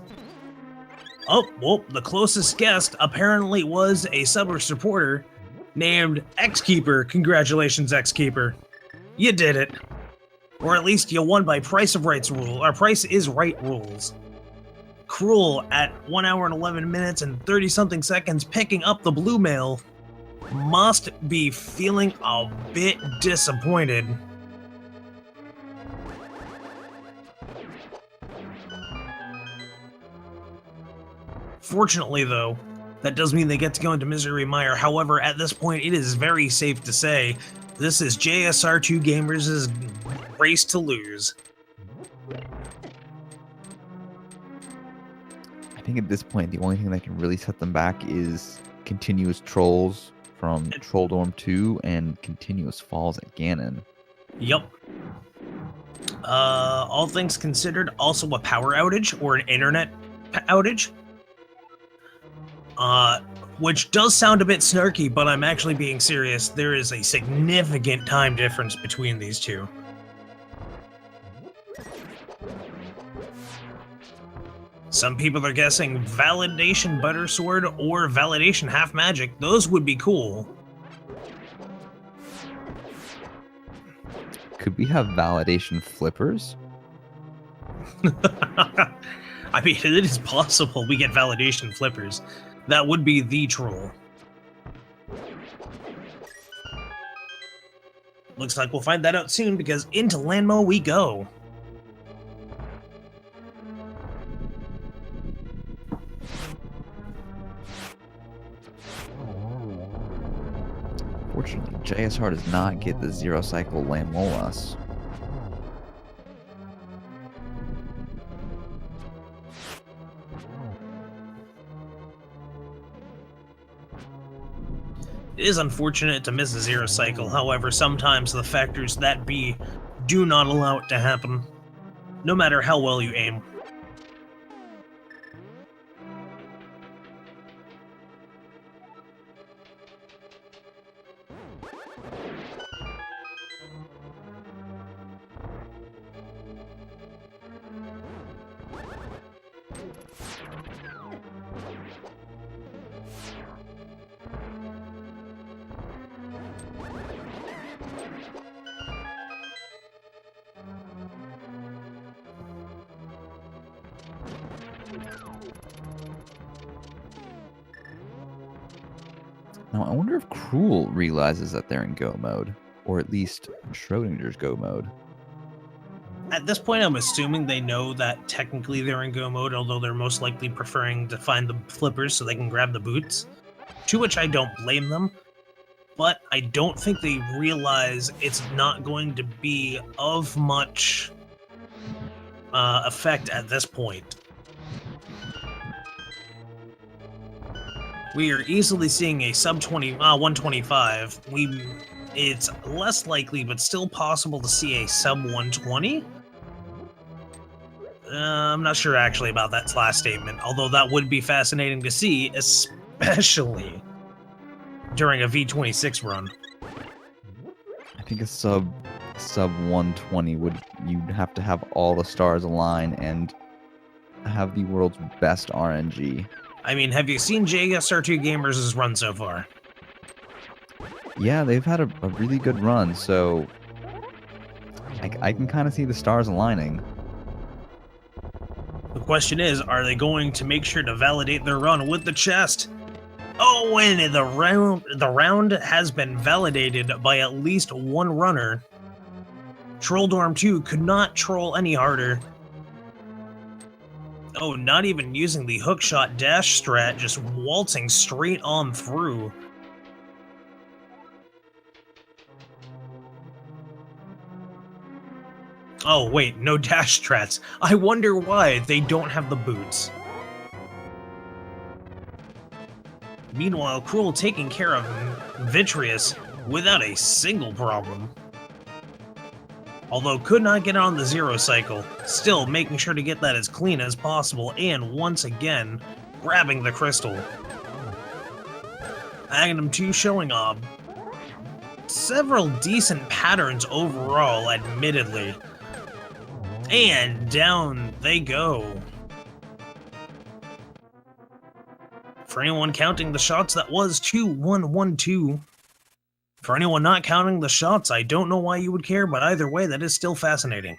Oh, well, the closest guest apparently was a subber supporter named X-Keeper. Congratulations, X-Keeper. You did it. Or at least you won by Price of Rights rule, or Price is Right rules. Crrool at 1 hour and 11 minutes and 30-something seconds picking up the blue mail must be feeling a bit disappointed. Fortunately, though, that does mean they get to go into Misery Mire. However, at this point, it is very safe to say this is JSR2Gamers' race to lose. I think at this point, the only thing that can really set them back is continuous trolls from Troll Dorm 2 and continuous falls at Ganon. Yep. All things considered, also a power outage or an internet outage. Which does sound a bit snarky, but I'm actually being serious. There is a significant time difference between these two. Some people are guessing Validation Butter Sword or Validation Half Magic. Those would be cool. Could we have validation flippers? I mean, it is possible we get Validation Flippers. That would be the troll. Looks like we'll find that out soon, because into Landmo we go. Fortunately, JSR does not get the zero cycle Lamolas. It is unfortunate to miss a zero cycle, however, sometimes the factors that be do not allow it to happen, no matter how well you aim. Now, I wonder if Crrool realizes that they're in go mode, or at least Schrodinger's go mode. At this point, I'm assuming they know that technically they're in go mode, although they're most likely preferring to find the flippers so they can grab the boots, to which I don't blame them, but I don't think they realize it's not going to be of much effect at this point. We are easily seeing a sub 125. It's less likely, but still possible to see a sub 120. I'm not sure actually about that last statement, although that would be fascinating to see, especially during a V26 run. I think a sub 120 you'd have to have all the stars align and have the world's best RNG. I mean, have you seen JSR2Gamers' run so far? Yeah, they've had a really good run, so I can kind of see the stars aligning. The question is, are they going to make sure to validate their run with the chest? Oh, and the round has been validated by at least one runner. Troll Dorm 2 could not troll any harder. Oh, not even using the hookshot dash strat, just waltzing straight on through. Oh, wait, no dash strats. I wonder why they don't have the boots. Meanwhile, Crrool taking care of Vitreous without a single problem. Although could not get on the zero cycle, still making sure to get that as clean as possible and once again, grabbing the crystal. Magnum 2 showing several decent patterns overall, admittedly. And down they go. For anyone counting the shots, that was 2-1-1-2. For anyone not counting the shots, I don't know why you would care, but either way, that is still fascinating.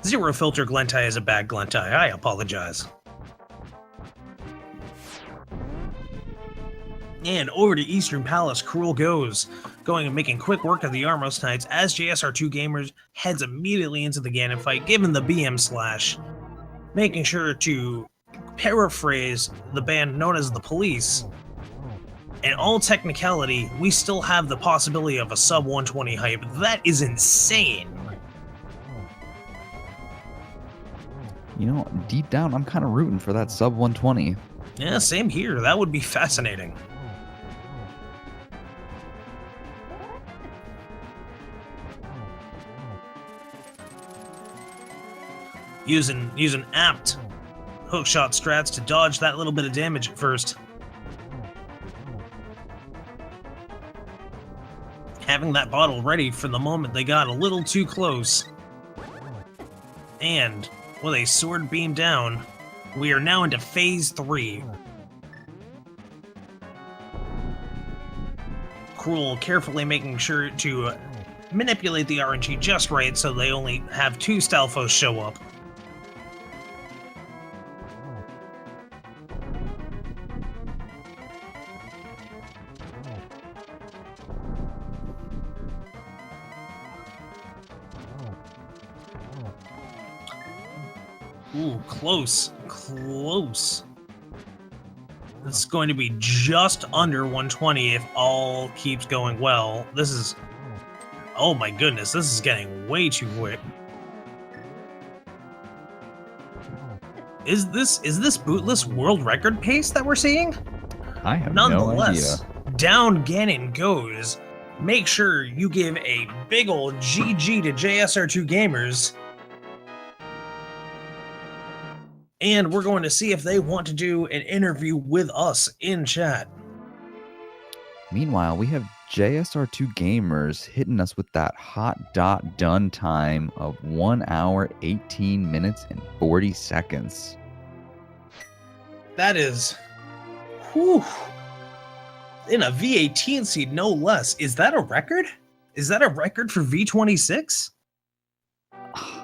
Zero filter Glentai is a bad Glentai. I apologize. And over to Eastern Palace, Crrool goes, going and making quick work of the Armos Knights as JSR2Gamers heads immediately into the Ganon fight, given the BM slash, making sure to paraphrase the band known as the Police. In all technicality, we still have the possibility of a sub 120 hype. That is insane. You know, deep down, I'm kind of rooting for that sub 120. Yeah, same here. That would be fascinating. Using apt hookshot strats to dodge that little bit of damage at first. Having that bottle ready for the moment they got a little too close. And with a sword beam down, we are now into phase 3. Crrool carefully making sure to manipulate the RNG just right so they only have 2 Stalfos show up. Ooh, close. Close. It's going to be just under 120 if all keeps going well. This is... Oh my goodness, this is getting way too quick. Is this bootless world record pace that we're seeing? I have no idea. Down Ganon goes. Make sure you give a big ol' GG to JSR2Gamers. And we're going to see if they want to do an interview with us in chat. Meanwhile, we have JSR2Gamers hitting us with that hot dot done time of 1 hour, 18 minutes, and 40 seconds. That is... Whew. In a V18 seed, no less. Is that a record? Is that a record for V26?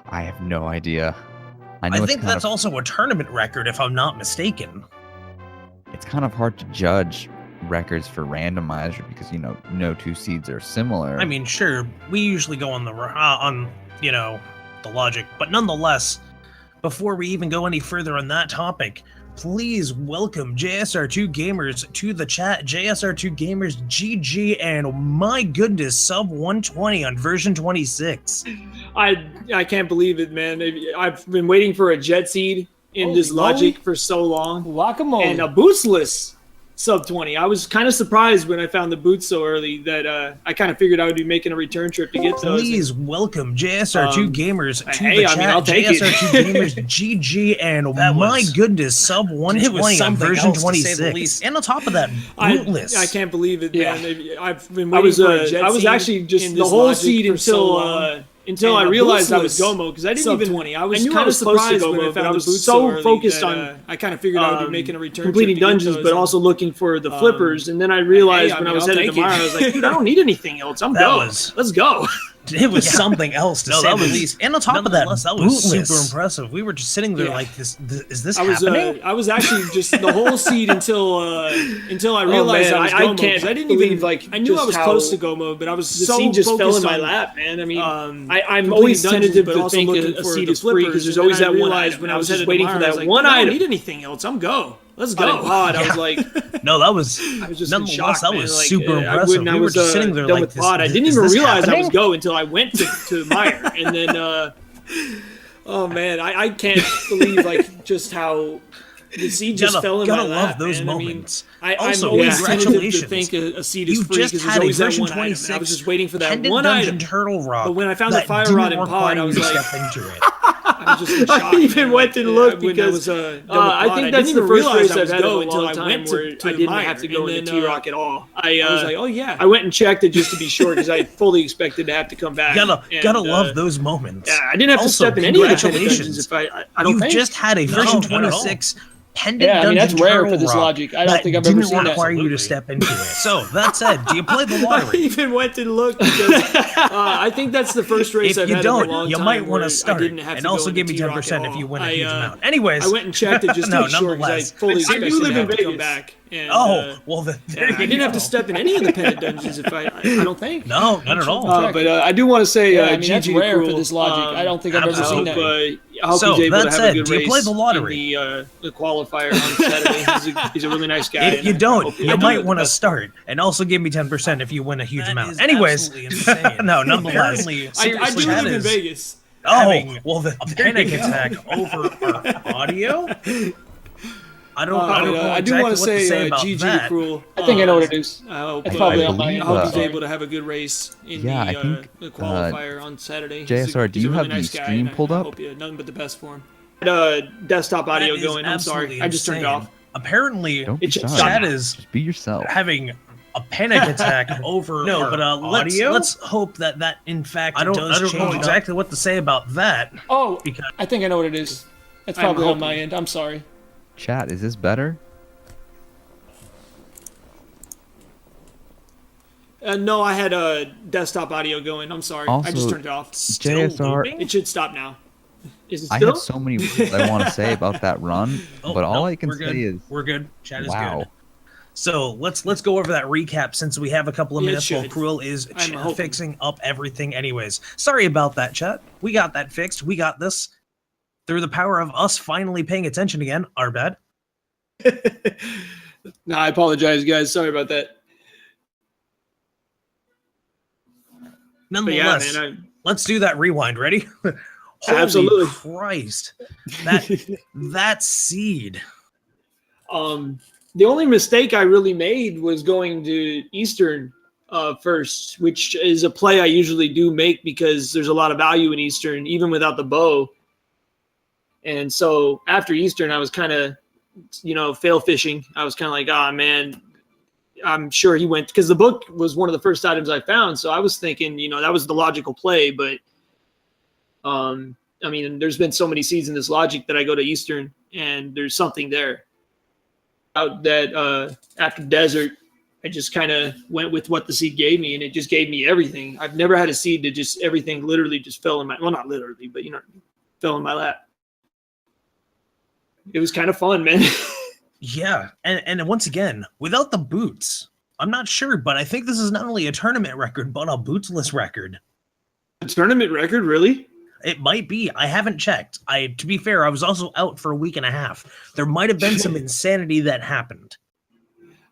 I have no idea. I think that's also a tournament record, if I'm not mistaken. It's kind of hard to judge records for Randomizer because, you know, no 2 seeds are similar. I mean, sure, we usually go on the the logic, but nonetheless, before we even go any further on that topic, please welcome JSR2Gamers to the chat. JSR2Gamers GG, and my goodness, sub 120 on version 26. I can't believe it, man. I've been waiting for a jet seed in this logic for so long. Guacamole. And a bootsless sub 20. I was kind of surprised when I found the boots so early that I kind of figured I would be making a return trip to get those. Please welcome JSR2Gamers to the chat. I mean, I'll take JSR2Gamers GG, and my goodness, sub 120 on version 26. And on top of that, bootless. I can't believe it, man. Yeah. I've been waiting for a jet seed. I was actually just the whole seed until I realized I was Gomo, because I didn't even 20. I was kind of surprised when I found the boots so focused on. I kind of figured I would be making a return, completing dungeons, but also looking for the flippers. And then I realized when I was headed tomorrow, I was like, dude, I don't need anything else. I'm going. Let's go. It was something else to say the least. And on top of that was super impressive. We were just sitting there like, is this happening? I was actually just the whole seed until I realized I was go mode. I didn't even I knew I was close to go mode, but I was so seed just fell in my lap, man. I mean, I'm always tentative to think a seed is free because there's always that one item. When I was just waiting for that one item. I don't need anything else. I'm go. Let's go. I was like, no, I was just nonetheless, that was super impressive. We were just sitting there like this. I didn't even realize I was go until I went to Meyer, and then, oh man, I can't believe like just how the seed just fell in my lap. Love those moments. I mean, I'm always tentative to think a seed is free because there's always that one item. I was just waiting for that one item. Turtle Rock, but when I found the fire rod and pod, I was like, I was just in shock. I even went and looked because I think that's the first race I've had in a long time where I didn't have to go into T-Rock at all. I was like, oh yeah. I went and checked it just to be sure because I fully expected to have to come back. Gotta love those moments. Yeah, I didn't have to step in any of the dungeons if I don't think. You just had a version 26 pendant I mean, that's rare for this logic. I don't think I've ever seen that. Require you to step into it. So that said, do you play the lottery? I even went and looked because I think that's the first race I've had in a long time. You might want to start and also give me 10% if you win a huge amount. Anyways, I went and checked it just to be sure because I fully expected to have to come back. And, I didn't have to step in any of the pendant dungeons. If I don't think. No, not at all. But I do want to say, that's rare for this logic. I don't think I've ever seen that. I hope he's able to have a good race. Do you play the lottery? In the qualifier on Saturday. He's a really nice guy. If you don't, you might want to start and also give me 10% if you win a huge amount. Anyways, no, nonetheless. I do live in Vegas. Oh, well, the panic attack over our audio. I do want to say about GG to Crrool. I think I know what it is. I hope he's able to have a good race in the qualifier on Saturday. JSR, do you have the stream pulled up? I hope nothing but the best for him. Desktop audio going. I'm sorry. I just turned it off. Apparently, Chad is just be yourself. Having a panic attack over audio. Let's hope that in fact I don't know exactly what to say about that. Oh, because I think I know what it is. It's probably on my end. I'm sorry. Chat, is this better? No, I had a desktop audio going. I'm sorry. Also, I just turned it off. JSR, it should stop now. Is it still? I have so many words I want to say about that run, but all I can say is we're good. Chat is good. So let's go over that recap since we have a couple of minutes while Crrool is fixing up everything. Anyways, sorry about that, chat. We got that fixed. We got this. Through the power of us finally paying attention again. Our bad. No, I apologize, guys. Sorry about that. Nonetheless, let's do that rewind. Ready? Absolutely. Christ. That seed. The only mistake I really made was going to Eastern first, which is a play I usually do make because there's a lot of value in Eastern, even without the bow. And so after Eastern, I was kind of, fail fishing. I was kind of like, oh, man, I'm sure he went, because the book was one of the first items I found. So I was thinking, that was the logical play. But, I mean, there's been so many seeds in this logic that I go to Eastern and there's something there. Out that after Desert, I just kind of went with what the seed gave me, and it just gave me everything. I've never had a seed that just everything literally just fell in my, well, not literally, but, fell in my lap. It was kind of fun, man. Yeah, and once again, without the boots, I'm not sure, but I think this is not only a tournament record, but a bootsless record. A tournament record, really? It might be. I haven't checked. To be fair, I was also out for a week and a half. There might have been some insanity that happened.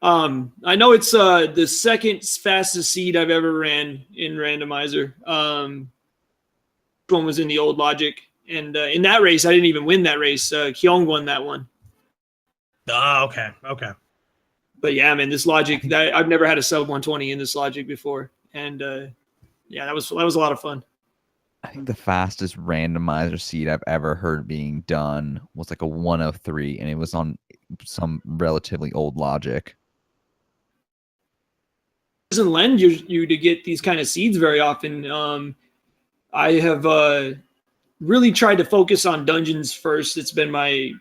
I know it's the second fastest seed I've ever ran in Randomizer. One was in the old logic. And in that race, I didn't even win that race. Kyung won that one. Oh, okay. But yeah, man, this logic, I've never had a sub 120 in this logic before. And that was a lot of fun. I think the fastest randomizer seed I've ever heard being done was like a 103, and it was on some relatively old logic. It doesn't lend you to get these kind of seeds very often. I have really tried to focus on dungeons first. It's been my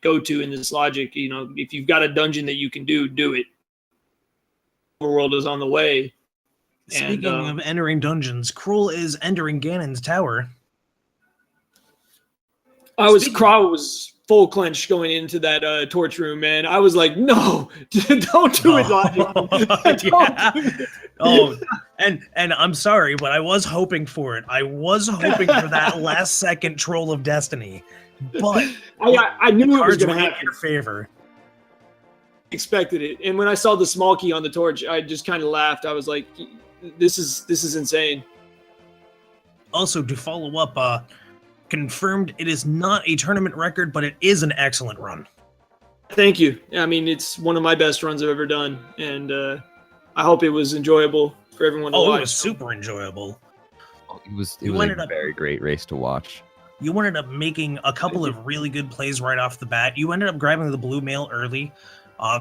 go-to in this logic. If you've got a dungeon that you can do it. Overworld is on the way. Speaking of entering dungeons, Crrool is entering Ganon's tower. Crrool was full clench going into that torch room, man. I was like, no, don't do it, Logic. Oh, and I'm sorry, but I was hoping for it. I was hoping for that last second Troll of Destiny, but I knew it was going to happen. In your favor. Expected it, and when I saw the small key on the torch, I just kind of laughed. I was like, this is insane. Also, to follow up, confirmed it is not a tournament record, but it is an excellent run. Thank you. I mean, it's one of my best runs I've ever done, and I hope it was enjoyable for everyone to watch. It was super enjoyable. It was a very great race to watch. You ended up making a couple of really good plays right off the bat. You ended up grabbing the blue mail early.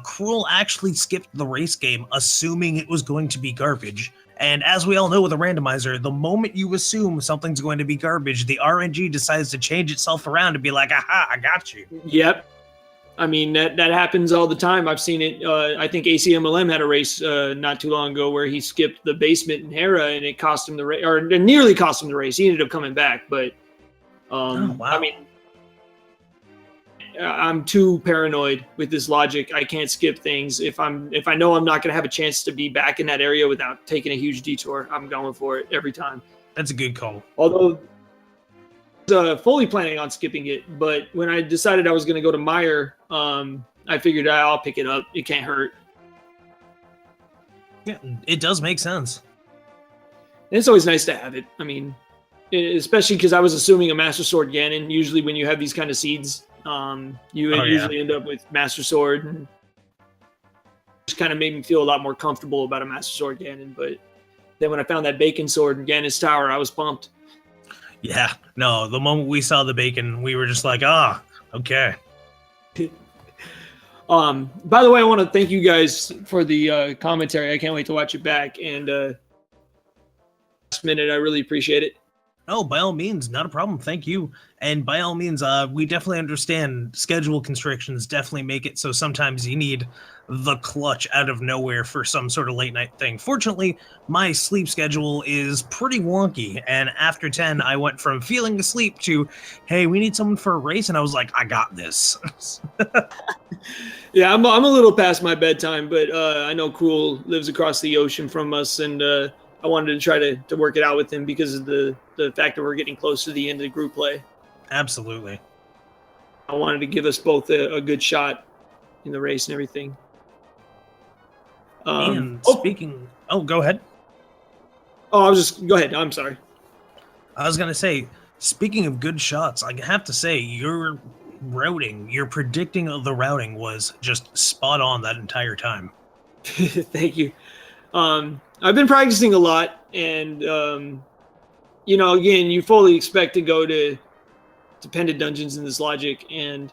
Crrool actually skipped the race game, assuming it was going to be garbage. And as we all know with a randomizer, the moment you assume something's going to be garbage, the RNG decides to change itself around to be like, aha, I got you. Yep. I mean, that happens all the time. I've seen it. I think ACMLM had a race not too long ago where he skipped the basement in Hera and it cost him the race, or nearly cost him the race. He ended up coming back, but wow. I mean, I'm too paranoid with this logic. I can't skip things. If I know I'm not going to have a chance to be back in that area without taking a huge detour, I'm going for it every time. That's a good call. Although I was fully planning on skipping it, but when I decided I was going to go to Meyer, I figured I'll pick it up. It can't hurt. Yeah, it does make sense. And it's always nice to have it. I mean, especially because I was assuming a Master Sword Ganon. Usually when you have these kind of seeds, you usually end up with Master Sword, and just kind of made me feel a lot more comfortable about a Master Sword Ganon. But then when I found that Bacon Sword in Ganon's Tower, I was pumped. Yeah, no, the moment we saw the bacon, we were just like, okay. By the way, I want to thank you guys for the commentary. I can't wait to watch it back. And last minute, I really appreciate it. Oh, by all means, not a problem. Thank you. And by all means, we definitely understand schedule constrictions definitely make it so sometimes you need the clutch out of nowhere for some sort of late night thing. Fortunately, my sleep schedule is pretty wonky. And after 10, I went from feeling asleep to, hey, we need someone for a race. And I was like, I got this. Yeah, I'm a little past my bedtime, but I know Crrool lives across the ocean from us, and I wanted to try to work it out with him because of the fact that we're getting close to the end of the group play. Absolutely. I wanted to give us both a good shot in the race and everything. And speaking... Oh, go ahead. Oh, go ahead. I'm sorry. I was going to say, speaking of good shots, I have to say, your predicting of the routing was just spot on that entire time. Thank you. I've been practicing a lot, and again, you fully expect to go to pendant dungeons in this logic, and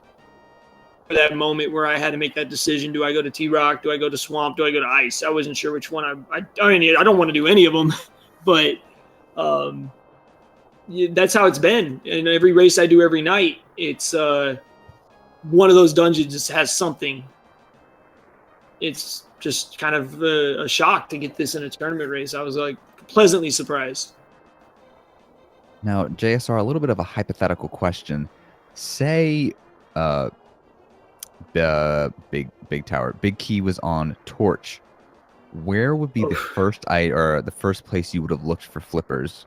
for that moment where I had to make that decision, do I go to T-Rock, do I go to Swamp, do I go to Ice? I wasn't sure which one. I don't want to do any of them, but that's how it's been. And every race I do every night, it's one of those dungeons just has something. It's just kind of a shock to get this in a tournament race. I was like pleasantly surprised. Now, JSR, a little bit of a hypothetical question. Say big tower, big key was on torch. Where would be the first place you would have looked for flippers?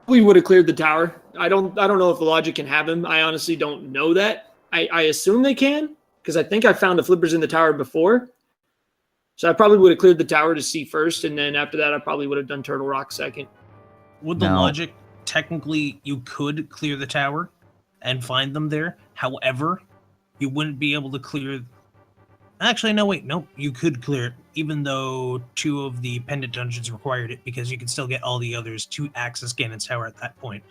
We would have cleared the tower. I don't know if the logic can have them. I honestly don't know that. I assume they can, because I think I found the flippers in the tower before. So I probably would have cleared the tower to see first, and then after that, I probably would have done Turtle Rock second. With the logic, technically, you could clear the tower and find them there. However, you wouldn't be able to clear... Actually, no, wait. Nope, you could clear it, even though 2 of the pendant dungeons required it, because you could still get all the others to access Ganon's tower at that point.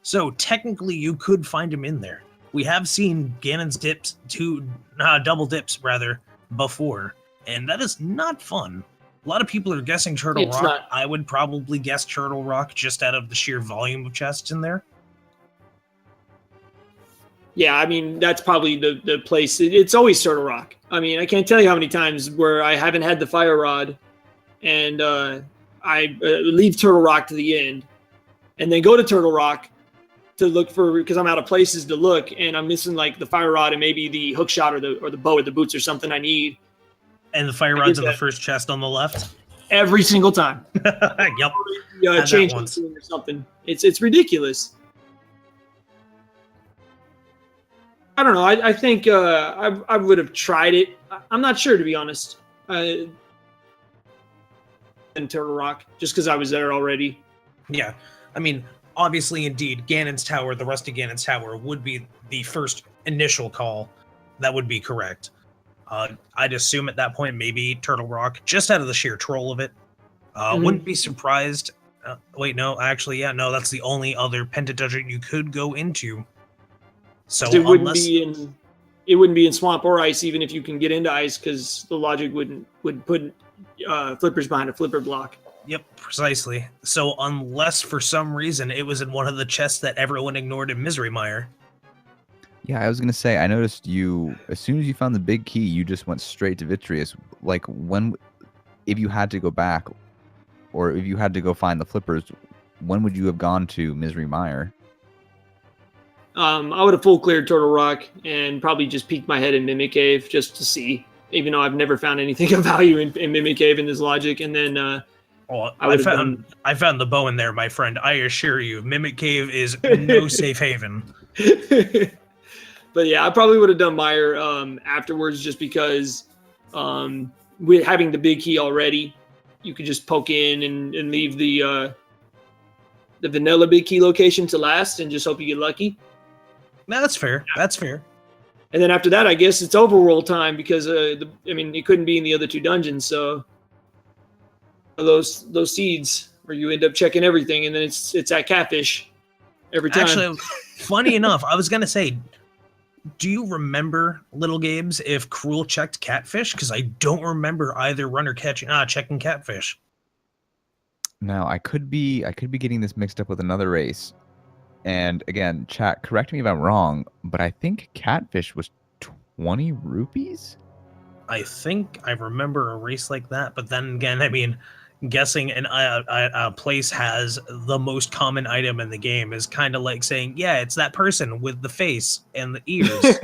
So technically, you could find him in there. We have seen Ganon's double dips, before, and that is not fun. A lot of people are guessing Turtle Rock. Not. I would probably guess Turtle Rock just out of the sheer volume of chests in there. Yeah, I mean, that's probably the place. It's always Turtle Rock. I mean, I can't tell you how many times where I haven't had the fire rod, and I leave Turtle Rock to the end, and then go to Turtle Rock to look for, because I'm out of places to look, and I'm missing like the fire rod and maybe the hook shot or the bow or the boots or something I need. And the fire rod's in the first chest on the left. Every single time. Yep. Change or something. It's ridiculous. I don't know. I think I would have tried it. I'm not sure, to be honest. In Turtle Rock, just because I was there already. Yeah. I mean, obviously, indeed, Ganon's Tower, the Rusty Ganon's Tower, would be the first initial call. That would be correct. I'd assume at that point, maybe Turtle Rock, just out of the sheer troll of it. Wouldn't be surprised. Wait, no, actually, yeah, no, that's the only other Pentateuch you could go into. So it wouldn't be in swamp or ice, even if you can get into ice, because the logic would put flippers behind a flipper block. Yep, precisely. So unless for some reason it was in one of the chests that everyone ignored in Misery Mire. Yeah, I was gonna say, I noticed you, as soon as you found the big key, you just went straight to Vitreous. Like, if you had to go back, or if you had to go find the flippers, when would you have gone to Misery Mire? I would have full cleared Turtle Rock and probably just peeked my head in Mimic Cave just to see, even though I've never found anything of value in Mimic Cave in this logic. And then I found the bow in there, my friend. I assure you, Mimic Cave is no safe haven. But yeah, I probably would have done Mire afterwards, just because with having the big key already, you could just poke in and leave the vanilla big key location to last and just hope you get lucky. No, that's fair. That's fair. And then after that, I guess it's overworld time, because it couldn't be in the other two dungeons. So those seeds where you end up checking everything, and then it's at Catfish every time. Actually, funny enough, I was gonna say, do you remember, Little Games, if Crrool checked Catfish? Because I don't remember either runner checking Catfish. Now, I could be getting this mixed up with another race. And again, chat, correct me if I'm wrong, but I think Catfish was 20 rupees? I think I remember a race like that, but then again, I mean, guessing a place has the most common item in the game is kind of like saying, yeah, it's that person with the face and the ears.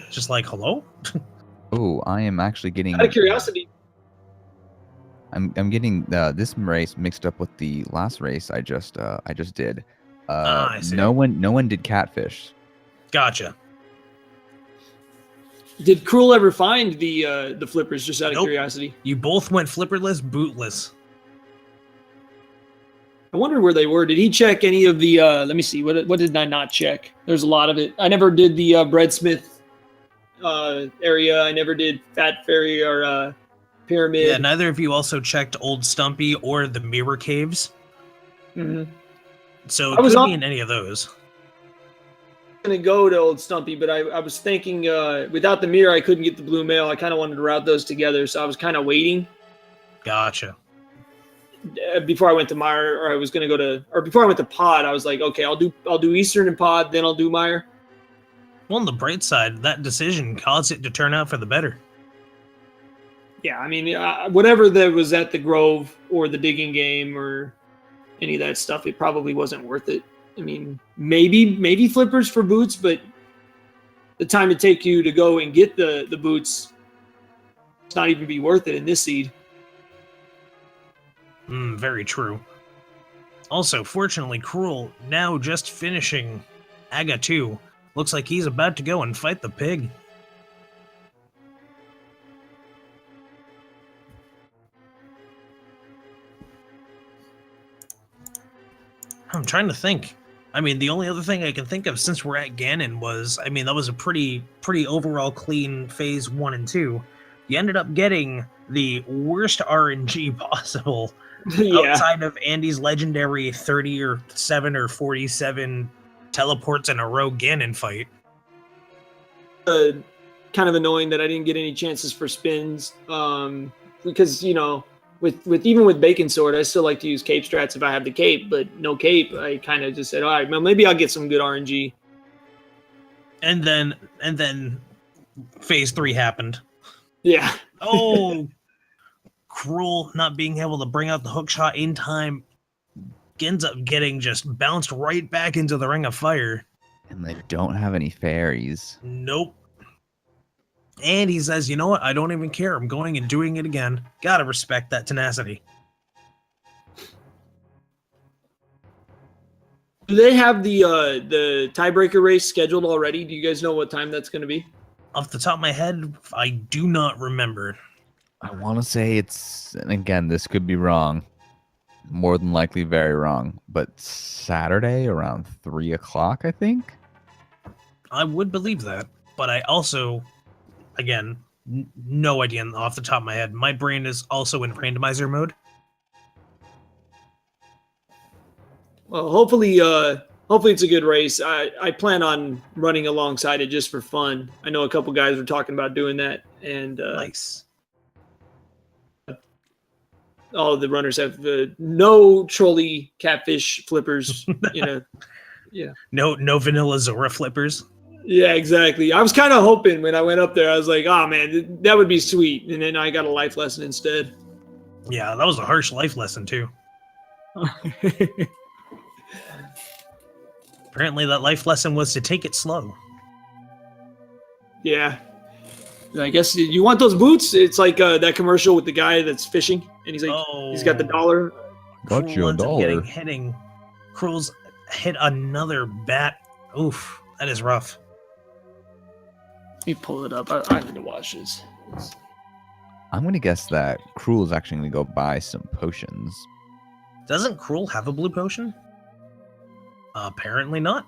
Just like, hello? Oh, I am actually getting... Out of curiosity. I'm getting this race mixed up with the last race I just did. I see. No one did Catfish. Gotcha. Did Crrool ever find the flippers, just out of curiosity? You both went flipperless, bootless. I wonder where they were. Did he check any of the let me see, what did I not check? There's a lot of it. I never did the Breadsmith area. I never did Fat Fairy or Pyramid. Yeah, neither of you also checked Old Stumpy or the Mirror Caves. Mm-hmm. So it could be in any of those. Going to go to Old Stumpy, but I was thinking without the mirror, I couldn't get the blue mail. I kind of wanted to route those together, so I was kind of waiting. Gotcha. Before I went to Mire, or I was going to go to, or before I went to Pod, I was like, okay, I'll do Eastern and Pod, then I'll do Mire. Well, on the bright side, that decision caused it to turn out for the better. Yeah, I mean, whatever that was at the Grove or the digging game or any of that stuff, it probably wasn't worth it. I mean, maybe flippers for boots, but the time it take you to go and get the boots, it's not even be worth it in this seed. Very true. Also, fortunately, Crrool, now just finishing Aga 2, looks like he's about to go and fight the pig. I'm trying to think. I mean, the only other thing I can think of since we're at Ganon was, I mean, that was a pretty overall clean phase 1 and 2. You ended up getting the worst RNG possible outside of Andy's legendary 30 or 7 or 47 teleports in a row Ganon fight. Kind of annoying that I didn't get any chances for spins, because, you know, even with Bacon Sword, I still like to use cape strats if I have the cape, but no cape. I kind of just said, all right, well, maybe I'll get some good RNG. And then phase 3 happened. Yeah. Oh, Crrool not being able to bring out the hook shot in time ends up getting just bounced right back into the ring of fire. And they don't have any fairies. Nope. And he says, you know what? I don't even care. I'm going and doing it again. Gotta respect that tenacity. Do they have the tiebreaker race scheduled already? Do you guys know what time that's going to be? Off the top of my head, I do not remember. I want to say it's, and again, this could be wrong. More than likely very wrong. But Saturday around 3 o'clock, I think? I would believe that. But I also, again, no idea off the top of my head. My brain is also in randomizer mode. Well, hopefully it's a good race. I plan on running alongside it just for fun. I know a couple guys were talking about doing that, and Nice. All of the runners have no trolley catfish flippers. Yeah. No vanilla Zora flippers. Yeah, exactly. I was kind of hoping when I went up there, I was like, oh man, that would be sweet. And then I got a life lesson instead. Yeah, that was a harsh life lesson too. Apparently that life lesson was to take it slow. Yeah. I guess you want those boots. It's like that commercial with the guy that's fishing, and he's like, he's got the dollar. Got you a dollar. Crrool's hit another bat. Oof, that is rough. Let me pull it up. I need to watch this. I'm going to guess that Crrool is actually going to go buy some potions. Doesn't Crrool have a blue potion? Apparently not.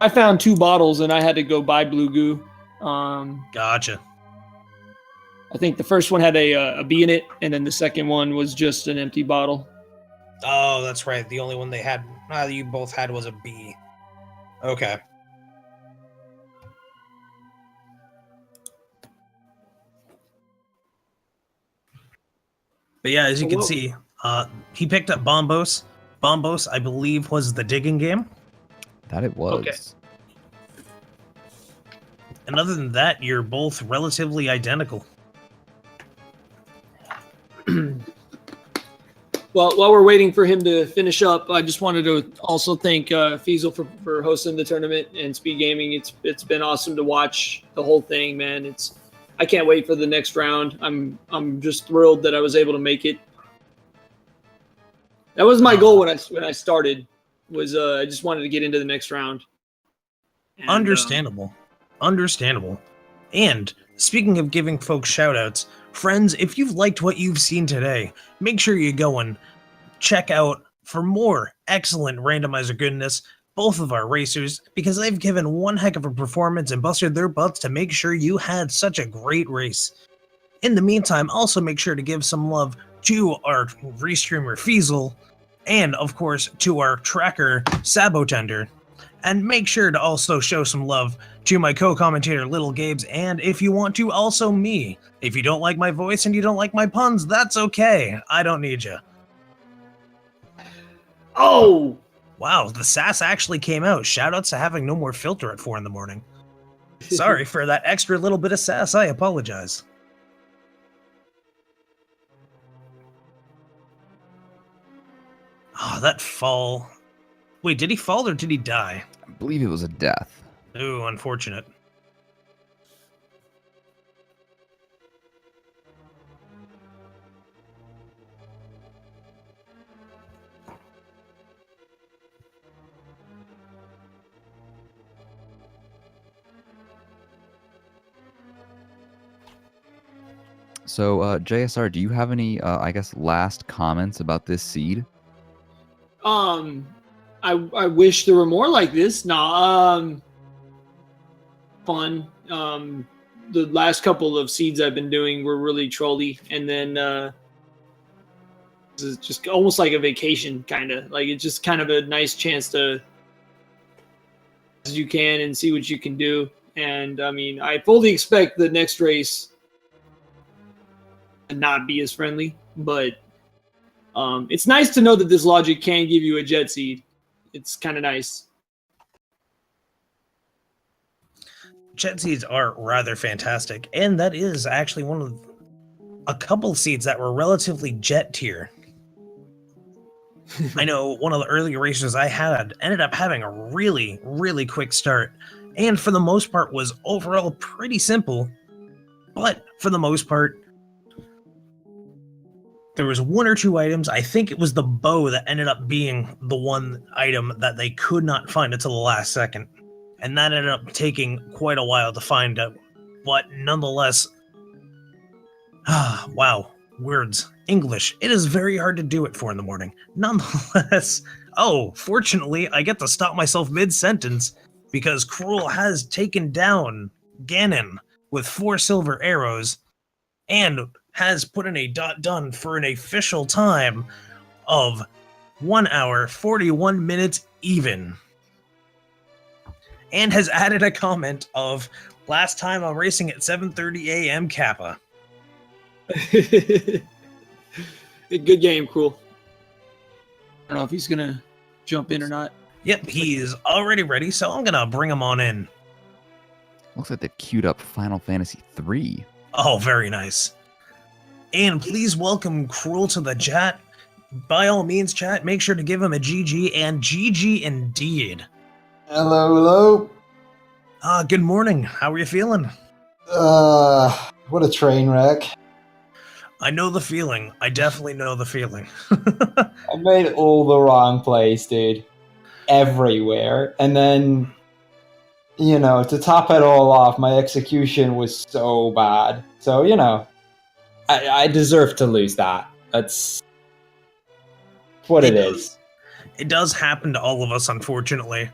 I found 2 bottles, and I had to go buy blue goo. Gotcha. I think the first one had a bee in it, and then the second one was just an empty bottle. Oh, that's right. The only one they had, you both had, was a bee. Okay. But yeah, as you can see, he picked up Bombos. Bombos, I believe, was the digging game. That it was. Okay. And other than that, you're both relatively identical. Well, while we're waiting for him to finish up, I just wanted to also thank Fiesel for hosting the tournament and Speed Gaming. It's been awesome to watch the whole thing, man. I can't wait for the next round. I'm just thrilled that I was able to make it. That was my goal when I started. I just wanted to get into the next round. And, Understandable. Understandable. And speaking of giving folks shoutouts, friends, if you've liked what you've seen today, make sure you go and check out for more excellent randomizer goodness both of our racers, because they've given one heck of a performance and busted their butts to make sure you had such a great race. In the meantime, also make sure to give some love to our restreamer Fiesel, and of course to our tracker Sabotender. And make sure to also show some love to my co-commentator Little Gabes, and if you want to, also me. If you don't like my voice and you don't like my puns, that's okay. I don't need you. Oh! Wow, the sass actually came out. Shoutouts to having no more filter at 4 in the morning. Sorry for that extra little bit of sass. I apologize. Oh, that fall. Wait, did he fall or did he die? I believe it was a death. Ooh, unfortunate. So, JSR, do you have any, I guess, last comments about this seed? I wish there were more like this. Fun. The last couple of seeds I've been doing were really trolly, and then this is just almost like a vacation, kind of. Like it's just kind of a nice chance to as you can and see what you can do. And I mean, I fully expect the next race to not be as friendly, but it's nice to know that this logic can give you a jet seed. It's kind of nice. Jet seeds are rather fantastic, and that is actually one of a couple seeds that were relatively jet tier. I know one of the early racers I had ended up having a really, really quick start, and for the most part was overall pretty simple, but for the most part, there was one or two items. I think it was the bow that ended up being the one item that they could not find until the last second, and that ended up taking quite a while to find out, but nonetheless, wow, words. English. It is very hard to do at 4 in the morning. Nonetheless, fortunately, I get to stop myself mid-sentence because Crrool has taken down Ganon with 4 silver arrows and has put in a done for an official time of 1 hour, 41 minutes even. And has added a comment of, last time I'm racing at 7:30 a.m. Kappa. Good game, Crrool. I don't know if he's gonna jump in or not. Yep, he's already ready, so I'm gonna bring him on in. Looks like they've queued up Final Fantasy 3. Oh, very nice. And please welcome Crrool to the chat. By all means, chat, make sure to give him a GG, and GG indeed. Hello, hello. Good morning. How are you feeling? What a train wreck. I know the feeling. I definitely know the feeling. I made all the wrong plays, dude. Everywhere. And then, to top it all off, my execution was so bad. So, I deserve to lose that. That's what it is. It does happen to all of us, unfortunately.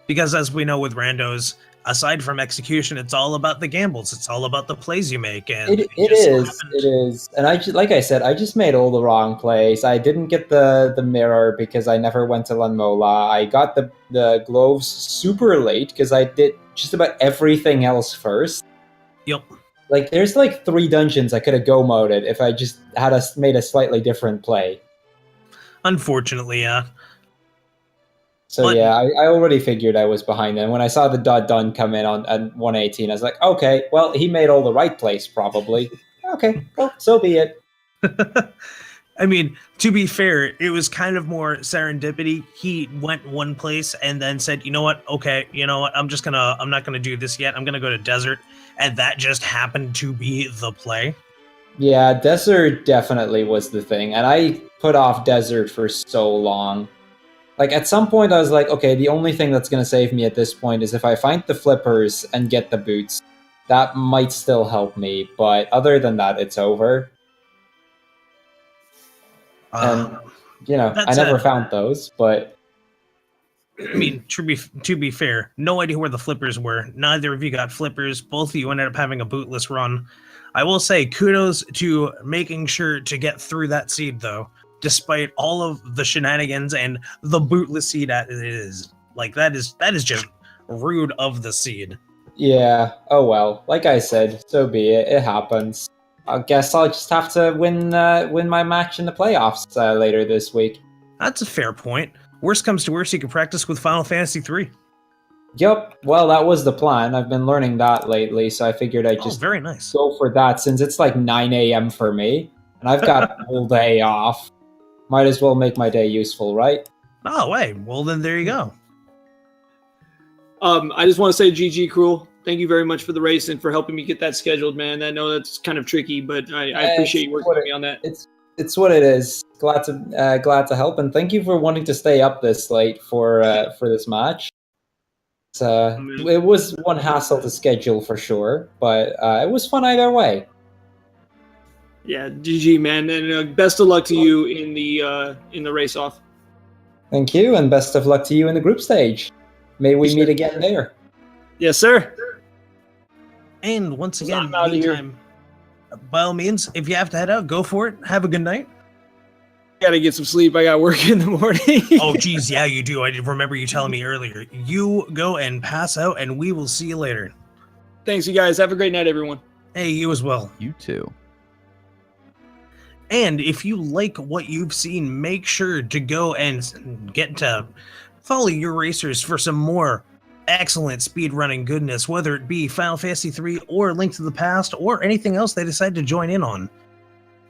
Because as we know with randos, aside from execution, it's all about the gambles. It's all about the plays you make. And it is. And like I said, I just made all the wrong plays. I didn't get the mirror because I never went to Lanmola. I got the gloves super late because I did just about everything else first. Yep. Like, there's 3 dungeons I could have go-moded if I just had made a slightly different play. Unfortunately, yeah. So yeah, I already figured I was behind them. When I saw the done come in at 118, I was like, okay, well, he made all the right plays, probably. Okay, well, so be it. I mean, to be fair, it was kind of more serendipity. He went one place and then said, you know what, okay, you know what, I'm not gonna do this yet. I'm gonna go to desert. And that just happened to be the play. Yeah, desert definitely was the thing. And I put off desert for so long. Like, at some point, I was like, okay, the only thing that's going to save me at this point is if I find the flippers and get the boots. That might still help me, but other than that, it's over. And, I never found those, but... I mean, to be fair, no idea where the flippers were. Neither of you got flippers. Both of you ended up having a bootless run. I will say kudos to making sure to get through that seed, though. Despite all of the shenanigans and the bootless seed that it is. Like, that is just rude of the seed. Yeah, oh well. Like I said, so be it. It happens. I guess I'll just have to win my match in the playoffs later this week. That's a fair point. Worst comes to worst, you can practice with Final Fantasy 3. Yup. Well, that was the plan. I've been learning that lately, so I figured I'd just very nice. Go for that since it's 9 a.m. for me, and I've got all day off. Might as well make my day useful, right? Oh, wait. Well, then there you go. I just want to say GG, Crrool. Thank you very much for the race and for helping me get that scheduled, man. I know that's kind of tricky, but I appreciate you working with me on that. It's what it is. Glad to help, and thank you for wanting to stay up this late for this match. It was one hassle to schedule for sure, but it was fun either way. Yeah, GG, man, and best of luck to you in the race off. Thank you, and best of luck to you in the group stage. May we meet again there. Yes, sir. And once again, meantime, by all means, if you have to head out, go for it. Have a good night. Gotta get some sleep. I got work in the morning. Oh, geez, yeah, you do. I remember you telling me earlier. You go and pass out, and we will see you later. Thanks, you guys. Have a great night, everyone. Hey, you as well. You too. And if you like what you've seen, make sure to go and get to follow your racers for some more excellent speedrunning goodness, whether it be Final Fantasy 3 or Link to the Past or anything else they decide to join in on.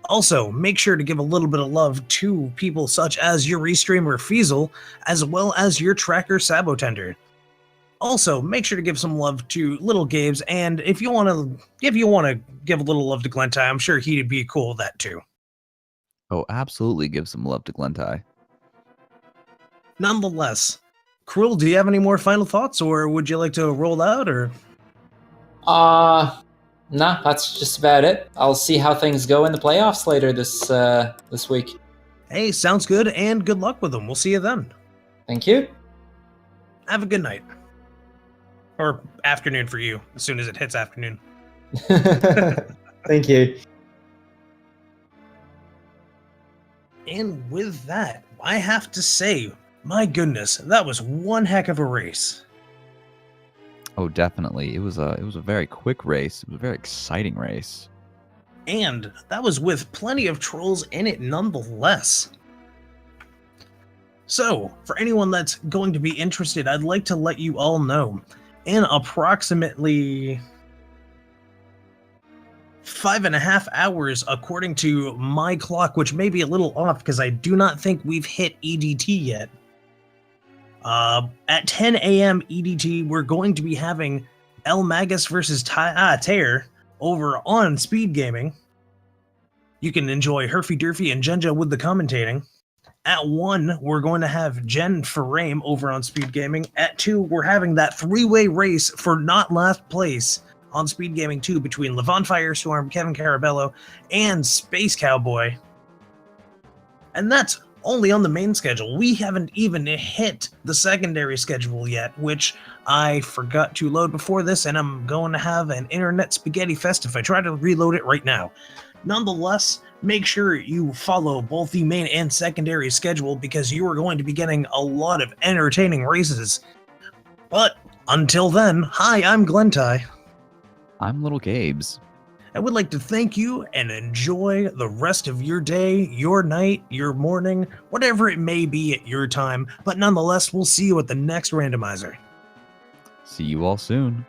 Also, make sure to give a little bit of love to people such as your restreamer Feasel, as well as your tracker Sabotender. Also, make sure to give some love to Little Gabe's, and if you want to give a little love to Glentie, I'm sure he'd be cool with that too. Oh, absolutely give some love to Glentie. Nonetheless, Crrool, do you have any more final thoughts, or would you like to roll out, or? No, that's just about it. I'll see how things go in the playoffs later this week. Hey, sounds good, and good luck with them. We'll see you then. Thank you. Have a good night. Or afternoon for you, as soon as it hits afternoon. Thank you. And with that, I have to say, my goodness, that was one heck of a race. Oh, definitely. It was a very quick race. It was a very exciting race. And that was with plenty of trolls in it nonetheless. So, for anyone that's going to be interested, I'd like to let you all know, in approximately 5.5 hours, according to my clock, which may be a little off because I do not think we've hit EDT yet. At 10 a.m. EDT, we're going to be having El Magus versus Tear over on Speed Gaming. You can enjoy Herfy Durfy and Jenja with the commentating. At 1, we're going to have Jen Ferrame over on Speed Gaming. At 2, we're having that 3-way race for not last place on Speed Gaming 2 between Levon Firestorm, Kevin Carabello, and Space Cowboy. And that's only on the main schedule. We haven't even hit the secondary schedule yet, which I forgot to load before this, and I'm going to have an internet spaghetti fest if I try to reload it right now. Nonetheless, make sure you follow both the main and secondary schedule because you are going to be getting a lot of entertaining races. But until then, hi, I'm Glentie. I'm Little Gabe's. I would like to thank you and enjoy the rest of your day, your night, your morning, whatever it may be at your time. But nonetheless, we'll see you at the next randomizer. See you all soon.